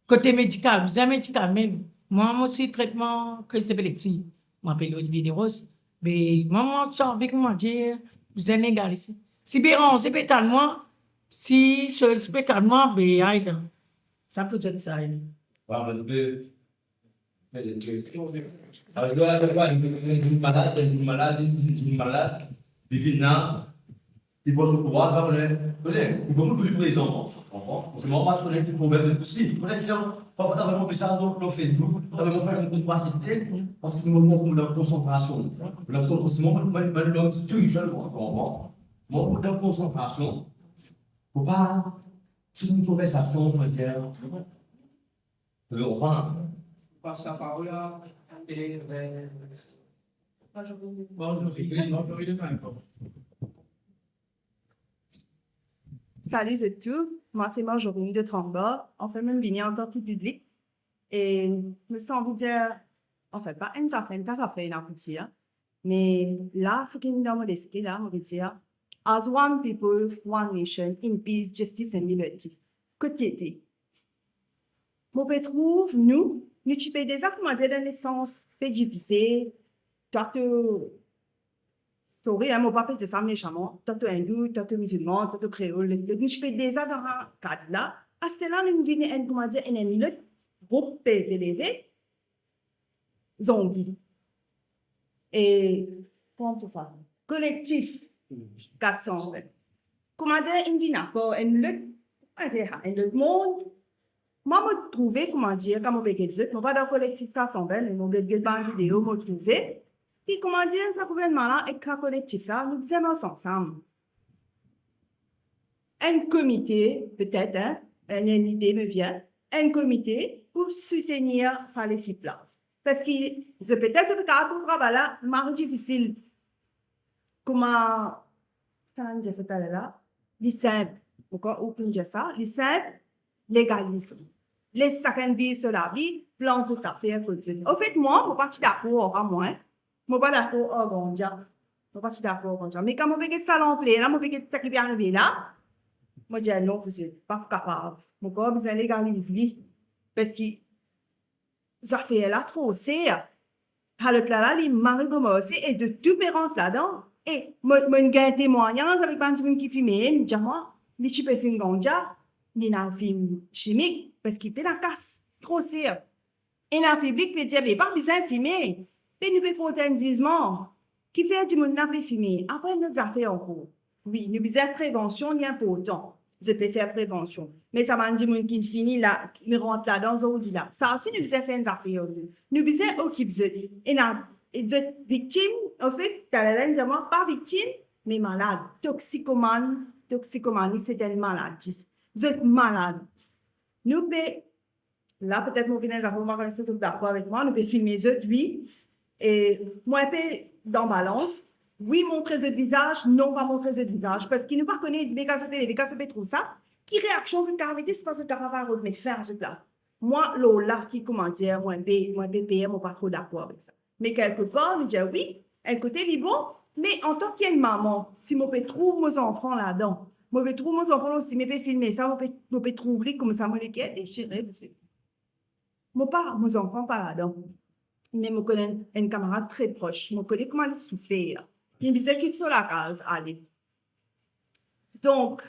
côté médical, besoin médical même. Moi, aussi, traitement que c'est collectif. Moi, je m'appelle Olivier Desroses. Mais moi, je avec moi dire, vous êtes égalisé. Si Béron, c'est pétalement, si c'est pétalement, ben, aïe, ça peut être ça. Une malade, puis finalement, il pose au pouvoir, il faut plus les enfants. C'est moi, je connais le problème possible. Parfois, t'as vraiment fait ça sur Facebook, t'as vraiment fait une grosse facilité, parce que nous la concentration. C'est mon spirituel, mon de concentration. Faut pas, c'est une conversation, on va dire. Tu veux reprendre? Passe la parole à Salut à tous, moi c'est Marjorie de Tromba. On fait même venir encore tout public. Et je me sens envie de dire, en fait, pas une affaire, ça fait une petit, mais là, ce qui me donne mon esprit, là, on veut dire, as one people, one nation, in peace, justice and liberty. Côté. Moi, je trouve, nous tu payes déjà, comment dire, de naissance, fait difficile, toi, sorry, mon papa dit ça méchamment, toi, tu es hindou, toi, tu es musulman, toi, tu es créole, nous tu payes déjà dans un cadre là, à cela, nous venons, comment dire, un ami, groupe PVV, zombie. Et, comment tu fais? Collectif, 420. Comment dire, il vient pas, un monde. Moi, je trouvé, comment dire, quand je vais dire, je pas dans le collectif 420, je vais dans la vidéo, je trouvé. Et comment dire, ça gouvernement-là, et le collectif-là, nous sommes ensemble. Un comité, peut-être, une idée me vient, un comité pour soutenir ça les filles là. Parce que peut-être que le travail là, c'est difficile. Comment ça on dit ça là? Les simples, pourquoi on peut dire ça? Les simples légalisent. Les chacun vivre sur la vie, plan tout à fait continue. Au fait, moi, je ne suis pas d'accord avec moi. Je ne suis pas d'accord avec Gondia. Je ne suis pas d'accord avec Gondia. Mais quand je vais ça l'emploi, là, je vais ça qui vient arriver là. Moi, je dis non, vous n'êtes pas capable. Je n'ai pas besoin de légaliser. Parce que ça fait là trop, c'est. Alors là, les maris commencent et de tout rentrent là-dedans. Et moi, j'ai un témoignage avec un petit qui filme. Je dis, moi, les chipes filment Gondia, il y a un film chimique parce qu'il fait la casse. Trop c'est. Et dans le public, il dit, mais pas besoin de filmer. Mais nous pouvons prendre un jugement. Qui fait du monde n'a pas filmé. Après, nous avons fait encore. Oui, nous besoin de prévention, il y a important. Je peux faire prévention. Mais ça m'a dit qui finit là, qui rentre là dans un là. Ça aussi, nous besoin faire une affaire. Nous besoin occuper. Et là, les victimes, en fait, tu as l'air pas victime, mais malade. Toxicomanie, c'est une maladie. Vous êtes malade. Nous pouvons, là, peut-être, nous venons d'accord avec moi, nous pouvons filmer les autres, oui. Et moi, je peux, dans balance, oui, montrer le visage, non, pas montrer le visage. Parce qu'il ne pas connaît, il dit, mais quand ça fait trop ça, qui réaction sur le caractère, c'est parce que tu n'as pas de mettre fin à ce là. Moi, là, qui, comment dire, moi, PPM, moi, pas trop d'accord avec ça. Mais quelque part, je dis oui, un côté, il est bon, mais en tant qu'une maman, si moi, je trouve mes enfants là-dedans, moi, je trouve mes enfants aussi, je peux filmer ça, je peux trouver comme ça, moi, les quêtes déchirées, monsieur. Moi, pas, mes enfants, pas là-dedans. Mais je connais un camarade très proche, je connais comment il souffrait. Il me disait qu'il est sur la case, allez. Donc,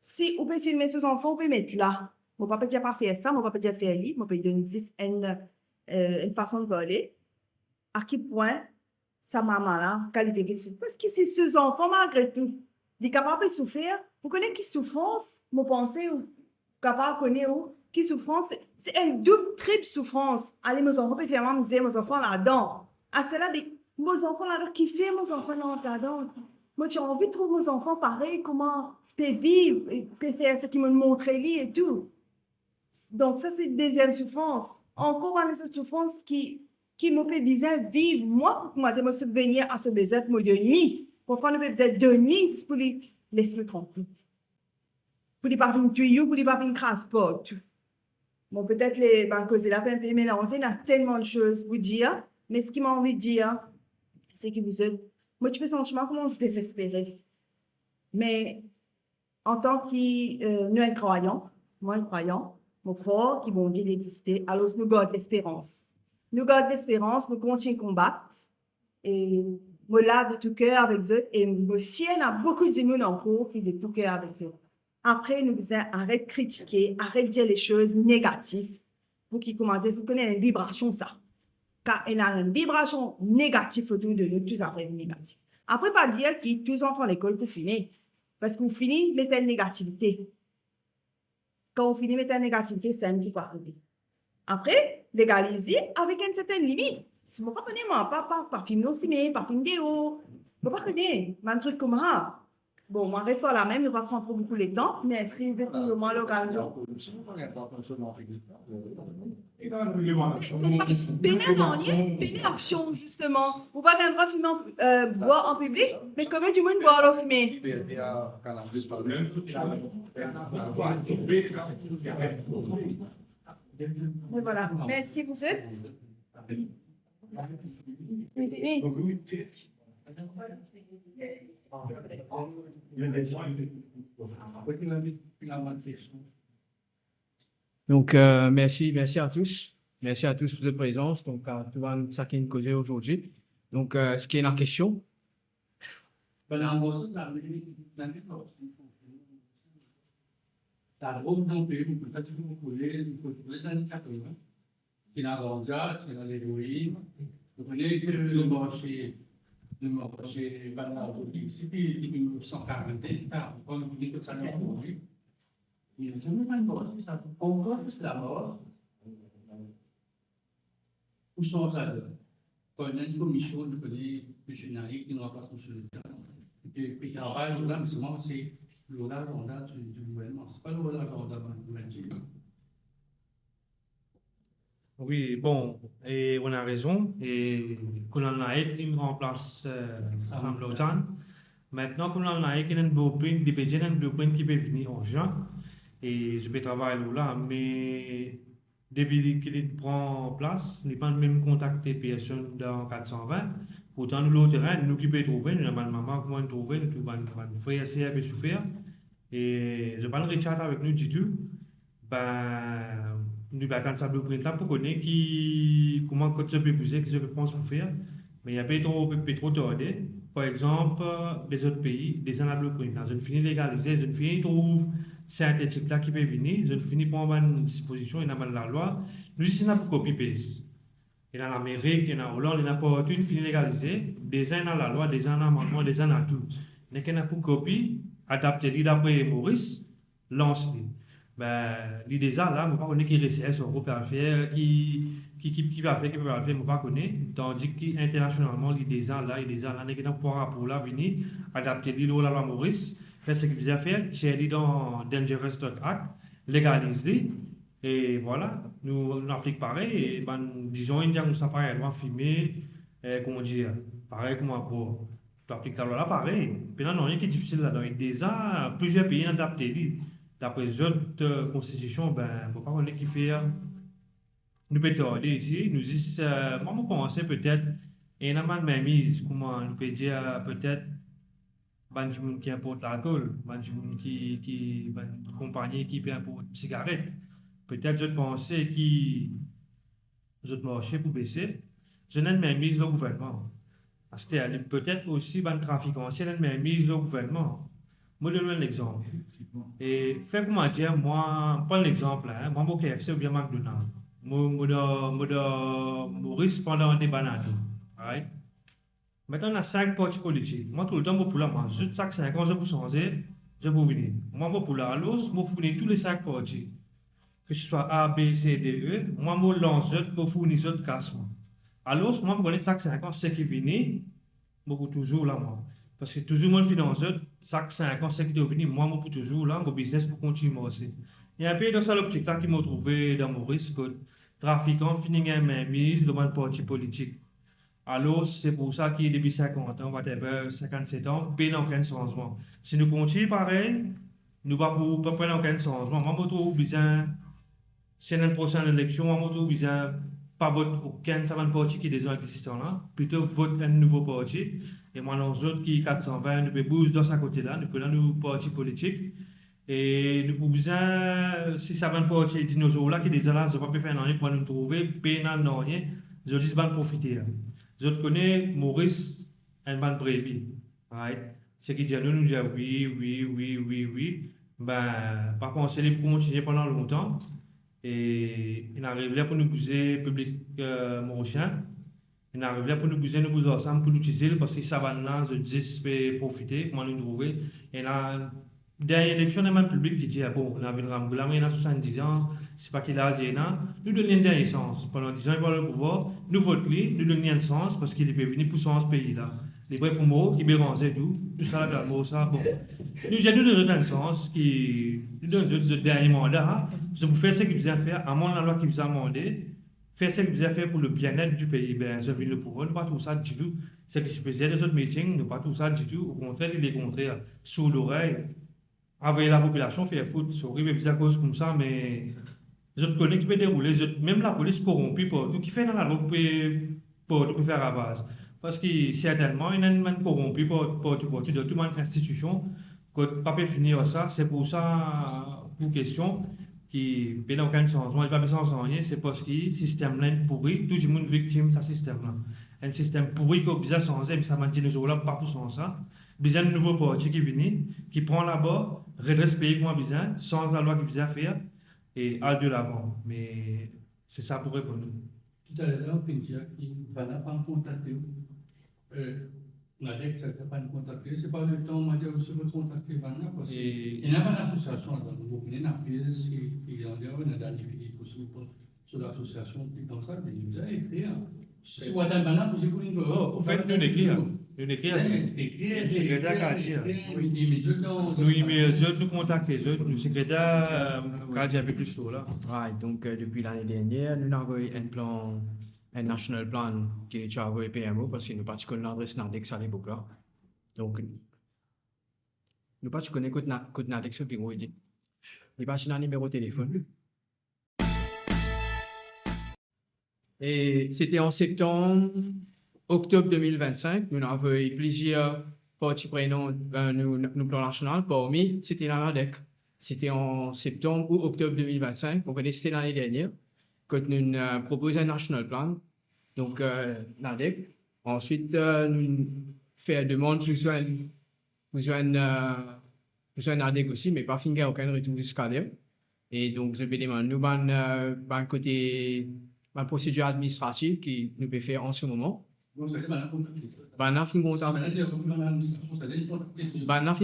si vous pouvez filmer ses enfants, vous pouvez mettre là. Mon papa ne pas faire ça, mon papa dit faire lui, mon papa donne une façon de voler. À quel point sa maman là, quand il est parce que c'est ses enfants malgré tout. Il est capable de souffrir. Vous connaissez qui souffrance, vous pensez, ou capable de connaître où, qui souffrance, c'est une double, triple souffrance. Allez, mes enfants, puis faire me dire, mes enfants là-dedans. À cela, mes enfants là-dedans, qui fait mes enfants là-dedans? Moi, j'ai envie de trouver mes enfants pareil, comment ils peuvent vivre, ils peuvent faire ce qu'ils m'ont montré lui et tout. Donc, ça, c'est une deuxième souffrance. Encore une autre souffrance qui me fait bizarre vivre. Moi, pour me subvenir à ce besoin pour me donner. Pour faire le besoin de donner, c'est pour les laisser tranquille. Pour les pas venir tuer, pour les pas venir transport. Bon, peut-être les banques de la peine mélanger, il y a tellement de choses pour dire. Mais ce qui m'a envie de dire, c'est que vous êtes. Moi, je fais sentiment comment on se désespérer. Mais en tant que nous, un croyant, moi, un croyant, mon corps qui vont dire d'exister, alors nous gardons l'espérance. Nous gardons l'espérance, nous continuons à combattre. Et moi, là, de tout cœur avec eux, et moi, si il y a beaucoup de monde en cours qui est de tout cœur avec eux. Après, nous disons, arrête de critiquer, arrête de dire les choses négatives. Pour qu'ils commencent, vous connaissez une vibration, ça. Car il y a une vibration négative autour de nous, tous les affaires négatives. Après, pas dire que tous les enfants à l'école pour finir. Parce qu'on finit avec une négativité. Quand on finit avec une négativité, c'est un qui peut arriver. Après, légaliser avec une certaine limite. Si vous ne connaissez pas film aussi, mais pas film vidéo, vous ne connaissez pas un truc comme ça. Bon, moi, je pas la même, je ne vais pas prendre beaucoup de temps, mais si vous avez moi l'occasion. Pénal action, justement. Vous ne pouvez pas filmer boire en public, mais comment du monde boire aussi, mais. Mais voilà, merci vous êtes. Donc, merci à tous. Merci à tous pour votre présence. Donc, tout le monde ça qui est causé aujourd'hui. Donc, ce qui est en question. Où sont les autres? Quand il y a une commission de générique qui n'a pas fonctionné. Et puis, il y a un là, mais c'est l'agenda du gouvernement. Ce n'est pas l'agenda du gouvernement. Oui, bon, et on a raison. Et Colonel il remplace Madame Lausanne. Maintenant, Colonel il y a une blueprint, des budgets, une blueprint qui peut venir en juin. Et je peux travailler là, mais depuis qu'il prend place, il n'est pas même contacter personne dans 420. Pourtant, nous, le terrain, nous qui peut trouver, nous avons une maman qui peut trouver, nous avons un frère qui peut souffrir. Et je parle de chat avec nous du tout. Ben, nous attendons ça blueprint là pour connaître comment je peux pousser, que je peux penser pour faire. Mais il y a pas trop tardé. Par exemple, les autres pays, des années blueprint là, je finis légaliser, je finis trouve synthétique là qui peut venir, je finis prendre une disposition, il y a la loi. Nous ici, on a pour copy-paste. Il y a l'Amérique, il y a en Hollande, il y a partout, il finit légaliser. Des ans dans la loi, des ans dans l'amendement, des ans dans tout. Il y a pour copie, adapter d'après Maurice, lance-les. Ben, l'idée là, je ne connais pas qui recherche, qui va faire, qui va faire, je ne pas connaître. Tandis qu'internationalement, l'idée là, il y a un rapport là, venir, adapter l'île à la Maurice, faire ce qu'il faisait faire, c'est dans Dangerous Stock Act, légalise-les, et voilà, nous appliquons pareil, et ben, disons, il y a un appareil à filmer, comment dire, pareil comme rapport. Tu appliques la loi là, pareil. Puis là, non, il y a qui est difficile là-dedans. Déjà, plusieurs pays ont adapté. D'après les autres constitutions, ben, il ne faut pas qu'on ait qui fait nous peut tarder ici, nous disons, moi, je pensais peut-être, il y a une même mise, comment on peut dire, peut-être, ben, du monde qui importe l'alcool, ben, du monde ben, compagnie qui importe cigarettes. Peut-être, je pensais que autres marchés pour baisser, je n'ai même mise le gouvernement. C'est-à-dire, peut-être aussi, ben, trafiquant, c'est une même mise au gouvernement. Moi, je donne un exemple. Et fait comment dire, moi, pas l'exemple, hein, moi, mon KFC ou bien McDonald's. Moi, Maurice pendant un débat là. Right? Maintenant, on a 5 partis politiques. Moi, tout le temps, pour la manger, chaque 5 ans, je peux changer, je peux venir. Moi, pour la l'os, je fournir tous les 5 partis. Que ce soit A, B, C, D, E, moi, je lance, je fournir les autres cassements. Alors, moi, je connais chaque 5 ans, ce qui vient, je peux toujours là, moi. Parce que toujours, moi, je finance, chaque 5 ans, ce qui doit venir, moi, je peux toujours là, mon business pour continuer aussi. Il y a un peu de ça, l'optique là, qui m'a trouvé dans mon risque, trafiquant, finit un même mise, le parti politique. Alors, c'est pour ça qu'il depuis 50 ans, whatever, 57 ans, pays n'a aucun changement. Si nous continuons pareil, nous ne pouvons pas prendre aucun changement. Moi, je trouve besoin, c'est une prochaine élection, moi, je trouve besoin, pas voter aucun savant parti qui est déjà existant là, plutôt voter un nouveau parti. Et moi, nous autres qui 420, nous pouvons bouger dans ce côté-là, nous pouvons nous parti politique. Et nous pouvons besoin, si savant parti dinosaure là, qui est déjà là, je ne peux pas faire rien pour nous trouver, pays n'a rien, je dis, pas profiter. Je connais Maurice, un ban brebis. Right? Ce qui dit à nous, nous dit oui. Ben, par contre, c'est les pour continuer pendant longtemps. Et il arrive là pour nous bouger public mauricien. Il arrive là pour nous bouger ensemble, pour nous utiliser, parce que ça va là, je dis, je peux profiter, comment nous trouver. Et là, dernière élection, il y a un public qui dit, bon, on a vu le Ramboula, mais il a 70 ans, c'est pas qu'il a âge, nous donnons un dernier sens. Pendant 10 ans, il va le pouvoir, nous votons, nous donnons un sens, parce qu'il peut venir pour ce pays-là. Les vrais pour moi, qui bérangeaient tout ça, là, bon, ça, bon. Nous donnons un sens, qui nous donne le dernier mandat, je vous fais ce qu'il besoin faire, à mon la loi qui vous a demandé, faire ce qu'il besoin faire pour le bien-être du pays, ben, je viens le pouvoir, nous pas tout ça du tout. C'est que je faisais des autres meetings, nous pas tout ça du tout, au contraire, il est contraire, sous l'oreille. Avec la population fait foot, c'est horrible, c'est à cause comme ça, mais je connais qui peut dérouler, même la police corrompue, tout qui fait dans la loi pour faire à base. Parce que certainement, il y a une corrompue pour toute une institution, que pas peut finir ça, c'est pour ça, pour question, qui n'a aucun changement, il n'y a pas besoin de rien, c'est parce que le système là est pourri, tout le monde est victime de ce système-là. Un système pourri qui a besoin de changer, mais ça m'a dit les jours là, pas pour changer ça. Besoin de nouveau parti qui vient, qui prend là-bas, redresse le pays comme besoin, change la loi qui besoin faire et à de l'avant. Mais c'est ça pour répondre. Tout à l'heure, on dit qu'il va pas contacter. On a dit que ça ne va pas nous contacter. Ce n'est pas le temps, on m'a dit aussi de contacter Vanna parce qu'il y a une association dans le groupe, il y a une pièce qui en dit on a des difficultés aussi sur l'association qui est comme ça, mais il nous a écrit. C'est quoi dans Vanna pour dire qu'on en fait, nous écrire. Nous écrire. Nous immédiatement nous contacter les autres, nous secrétaire cadre un peu plus tôt là. Ouais, donc depuis l'année dernière, nous avons un plan, un national plan qui est déjà envoyé PMO parce que nous pas connaissons l'adresse Nadex à l'époque là. Donc nous pas connaissons code Nadex sur Pingo dit. Il pas un numéro de téléphone. Et c'était en octobre 2025, nous avons plusieurs parties prenantes nous plan national. Parmi, c'était la NADEC. C'était en septembre ou octobre 2025. On connaît c'était l'année dernière quand nous proposons un national plan. Donc, NADEC. Ensuite, nous faisons demande besoin NADEC aussi, mais pas finir aucun retour jusqu'à là. Et donc, je vais demander nous ban côté ma procédure administrative qui nous peut faire en ce moment. Nous fin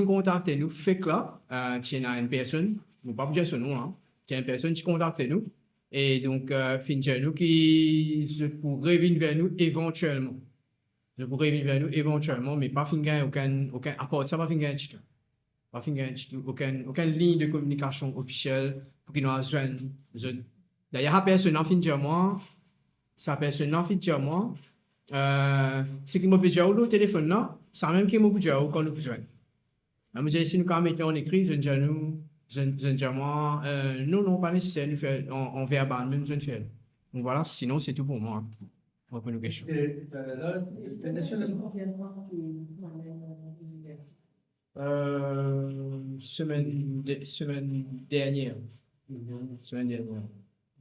contacter nous fait que là il y a une personne nous pas dire son nom là il y a une personne qui contacte nous et donc fin nous qui je pourrais venir vers nous éventuellement mais pas finir aucun apport ça pas finir aucune ligne de communication officielle pour qu'il nous rejoigne d'ailleurs la personne en fin de moi sa personne en fin de moi ce qui m'a fait au téléphone là, c'est même qui m'a fait quand nous besoin. Je me dis si nous quand même on écrit, je dis moi non pas nécessaire nous faire en verbal même je ne fais. Donc voilà, sinon c'est tout pour moi. On va prendre une question. Et là, est-ce que Semaine dernière. Semaine dernière.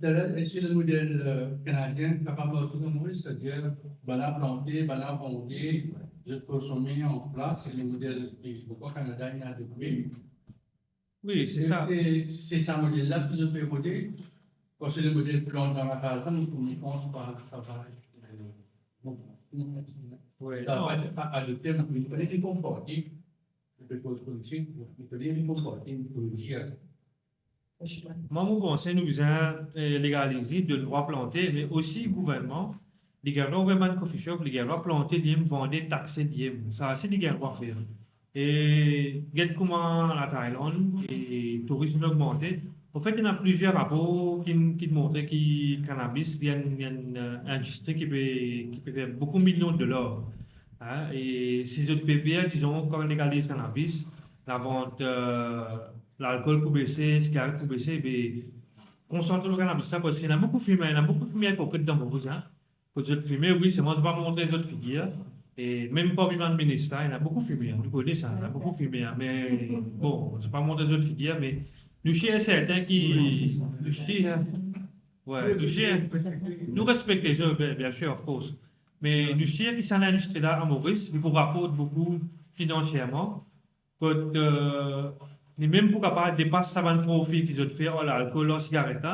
est-ce que le modèle canadien est capable de tout le c'est-à-dire, banane plantée, banane fondée, je consommer en place, c'est le modèle qui, au Canada, il y a depuis. Oui, c'est ça. C'est ce modèle-là que je peux voter. Quand c'est le modèle plan dans la case, nous commençons par le travail. Oui, Ça non. va pas adopter, mais il fallait les comporter. Les causes politiques, il fallait les comporter, il faut le dire. Moi, mon conseil nous vient légaliser de droit planter, mais aussi le gouvernement. Les gars, vraiment, coffee shop, les gars, planter, ils vendre, taxer, ça, c'est des gars, faire. Et, regarde comment la Thaïlande et le tourisme a augmenté. En fait, il y a plusieurs rapports qui montrent que le cannabis, il y a une industrie qui peut faire beaucoup de millions de dollars. Hein, et si les autres PPA, disons, quand on légalise le cannabis, la vente, l'alcool pour baisser, la cigarette pour baisser, ben, concentre le cannabis là, parce qu'il y en a beaucoup fumé, il y en a beaucoup fumé pour que dans mon cousin. Pour les autres fumer, oui, c'est moi, je vais montrer les autres figures. Et même pas vivant le ministre, il y en a beaucoup fumé, vous connaissez ça, il y en a beaucoup fumé. Mais bon, je ne vais pas montrer les autres figures, mais nous chiens certains qui. Nous chiens. Ouais, nous chiens. Nous respectons les autres, bien sûr, of course. Mais nous chiens qui sont l'industrie là à Maurice, ils vous rapportent beaucoup financièrement. Ni même pour capable de dépasser ça van profit qu'ils ont fait, l'alcool, la cigarette,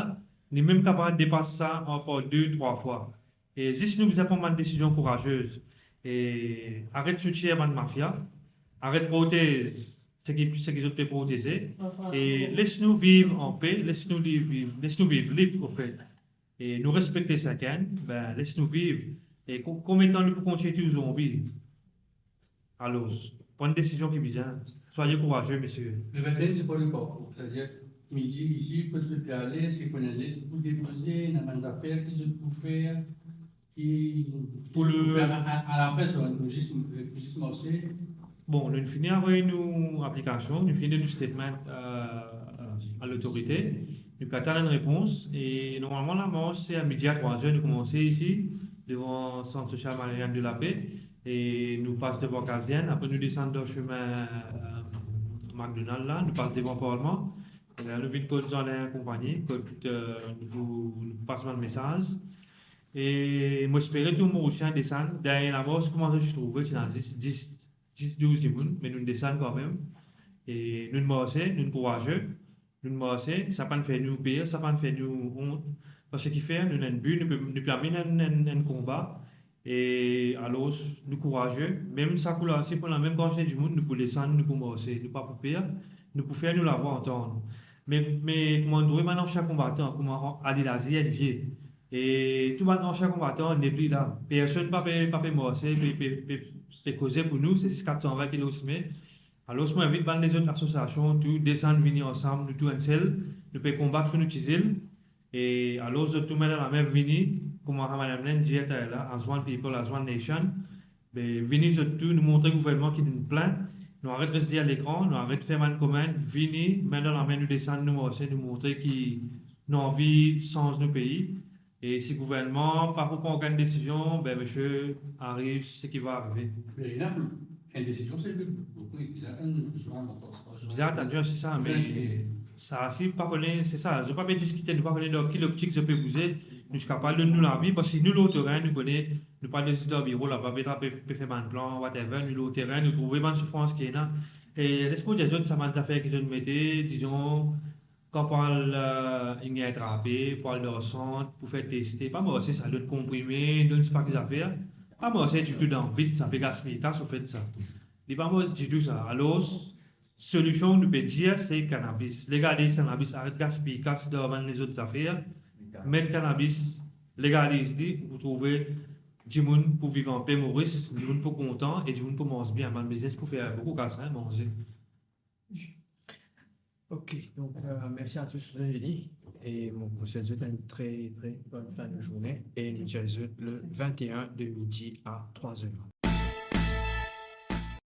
ni même capable de dépasser ça encore 2-3 fois. Et si nous avons prendre une décision courageuse, et arrête de soutenir la mafia, arrête de protéger ce qu'ils ont fait protéger, et laisse-nous vivre en paix, laisse-nous vivre libre, au fait. Et nous respecter chacun, ben, laisse-nous vivre. Et combien de temps nous pouvons continuer toujours zombies? Alors, prends une décision qui est bizarre. Soyez courageux, messieurs. Le 21, c'est pas le parcours. C'est-à-dire, midi, ici, peut se faire aller, est-ce qu'il peut aller pour déposer, il y a des affaires qu'ils ont pu faire, qui. Pour le. À la fin, sur un juste marché. Bon, nous finissons avec une application, nous finissons un statement à l'autorité, nous attendons une réponse et normalement la manche c'est à midi à 3h, nous commençons ici devant le centre social Marianne de la Paix et nous passons devant Casienne, après nous descendons dans le chemin McDonald's là, nous passons devant Parlement, et là nous venons pour nous en compagnie, nous passons le message. Et moi j'espérais tout le monde descendre, derrière la manche, comment je trouve, c'est dans 10-12 secondes, mais nous descendons quand même. Et nous marchons, nous courageux, nous marchons, ça ne fait nous pire, ça ne fait nous honte. Parce que ce qui fait, nous avons un but, nous pouvons amener un combat. Et alors, nous courageux, même ça pour la, si pour la même quantité du monde, nous pouvons descendre, nous pouvons marcher, nous pas pour pire, nous pouvons faire nous l'avoir entendre. Mais comment on doit maintenant chaque combattant, comment aller la vie. Et tout maintenant chaque combattant n'est plus là. Personne ne peut marcher, peut causer pour nous, c'est 420 kg aussi. Alors, je m'invite dans les autres associations, tout descendre, venir ensemble, nous tous un seul, nous pouvons combattre pour nous utiliser. Et alors, je tout mettre dans la même venue, comme Madame Len dit là, as one people, as one nation. Venir surtout, nous montrer le gouvernement qui nous plaint, nous arrêtons de rester à l'écran, nous arrêtons de faire une commande, venir, maintenant la main nous descendre, nous montrer qu'ils ont envie de changer nos pays. Et si le gouvernement, pas pour prendre une décision, ben monsieur arrive, ce qui va arriver. Mais il y a une décision, c'est beaucoup bizarre, c'est ça, mais ça, si pas connaître, c'est ça. Je ne peux pas discuter, ne pas connaître dans quelle optique je peux bouger, nous sommes capables de nous la vie, parce que nous, le terrain, nous connaissons, nous pas décider dans le bureau, là, pas faire un plan, whatever, nous, le terrain, nous trouvons une souffrance qui est là. Et l'espoir des autres, ça m'a fait qu'ils ont mis, disons, quand on parle, il y a attrapé, parle de centre, pour faire tester, pas moi, c'est ça, d'autres comprimés, d'autres pas qu'ils affaires. Pas moi, c'est du tout dans vite, ça peut gaspiller, quand on fait ça. C'est pas moi, du tout ça. Alors, solution, nous peut dire, c'est cannabis. Légalise cannabis, arrête de gaspiller, casse devant les autres affaires. Mettre cannabis, légalise, vous trouvez du monde pour vivre en paix, Maurice, du monde pour content et du monde pour manger bien. Dans le business, pour faire beaucoup casse, hein, manger. Ok, donc merci à tous pour venir. Et mon conseil de une très très bonne fin de journée. Et nous disons le 21 de midi à 3h.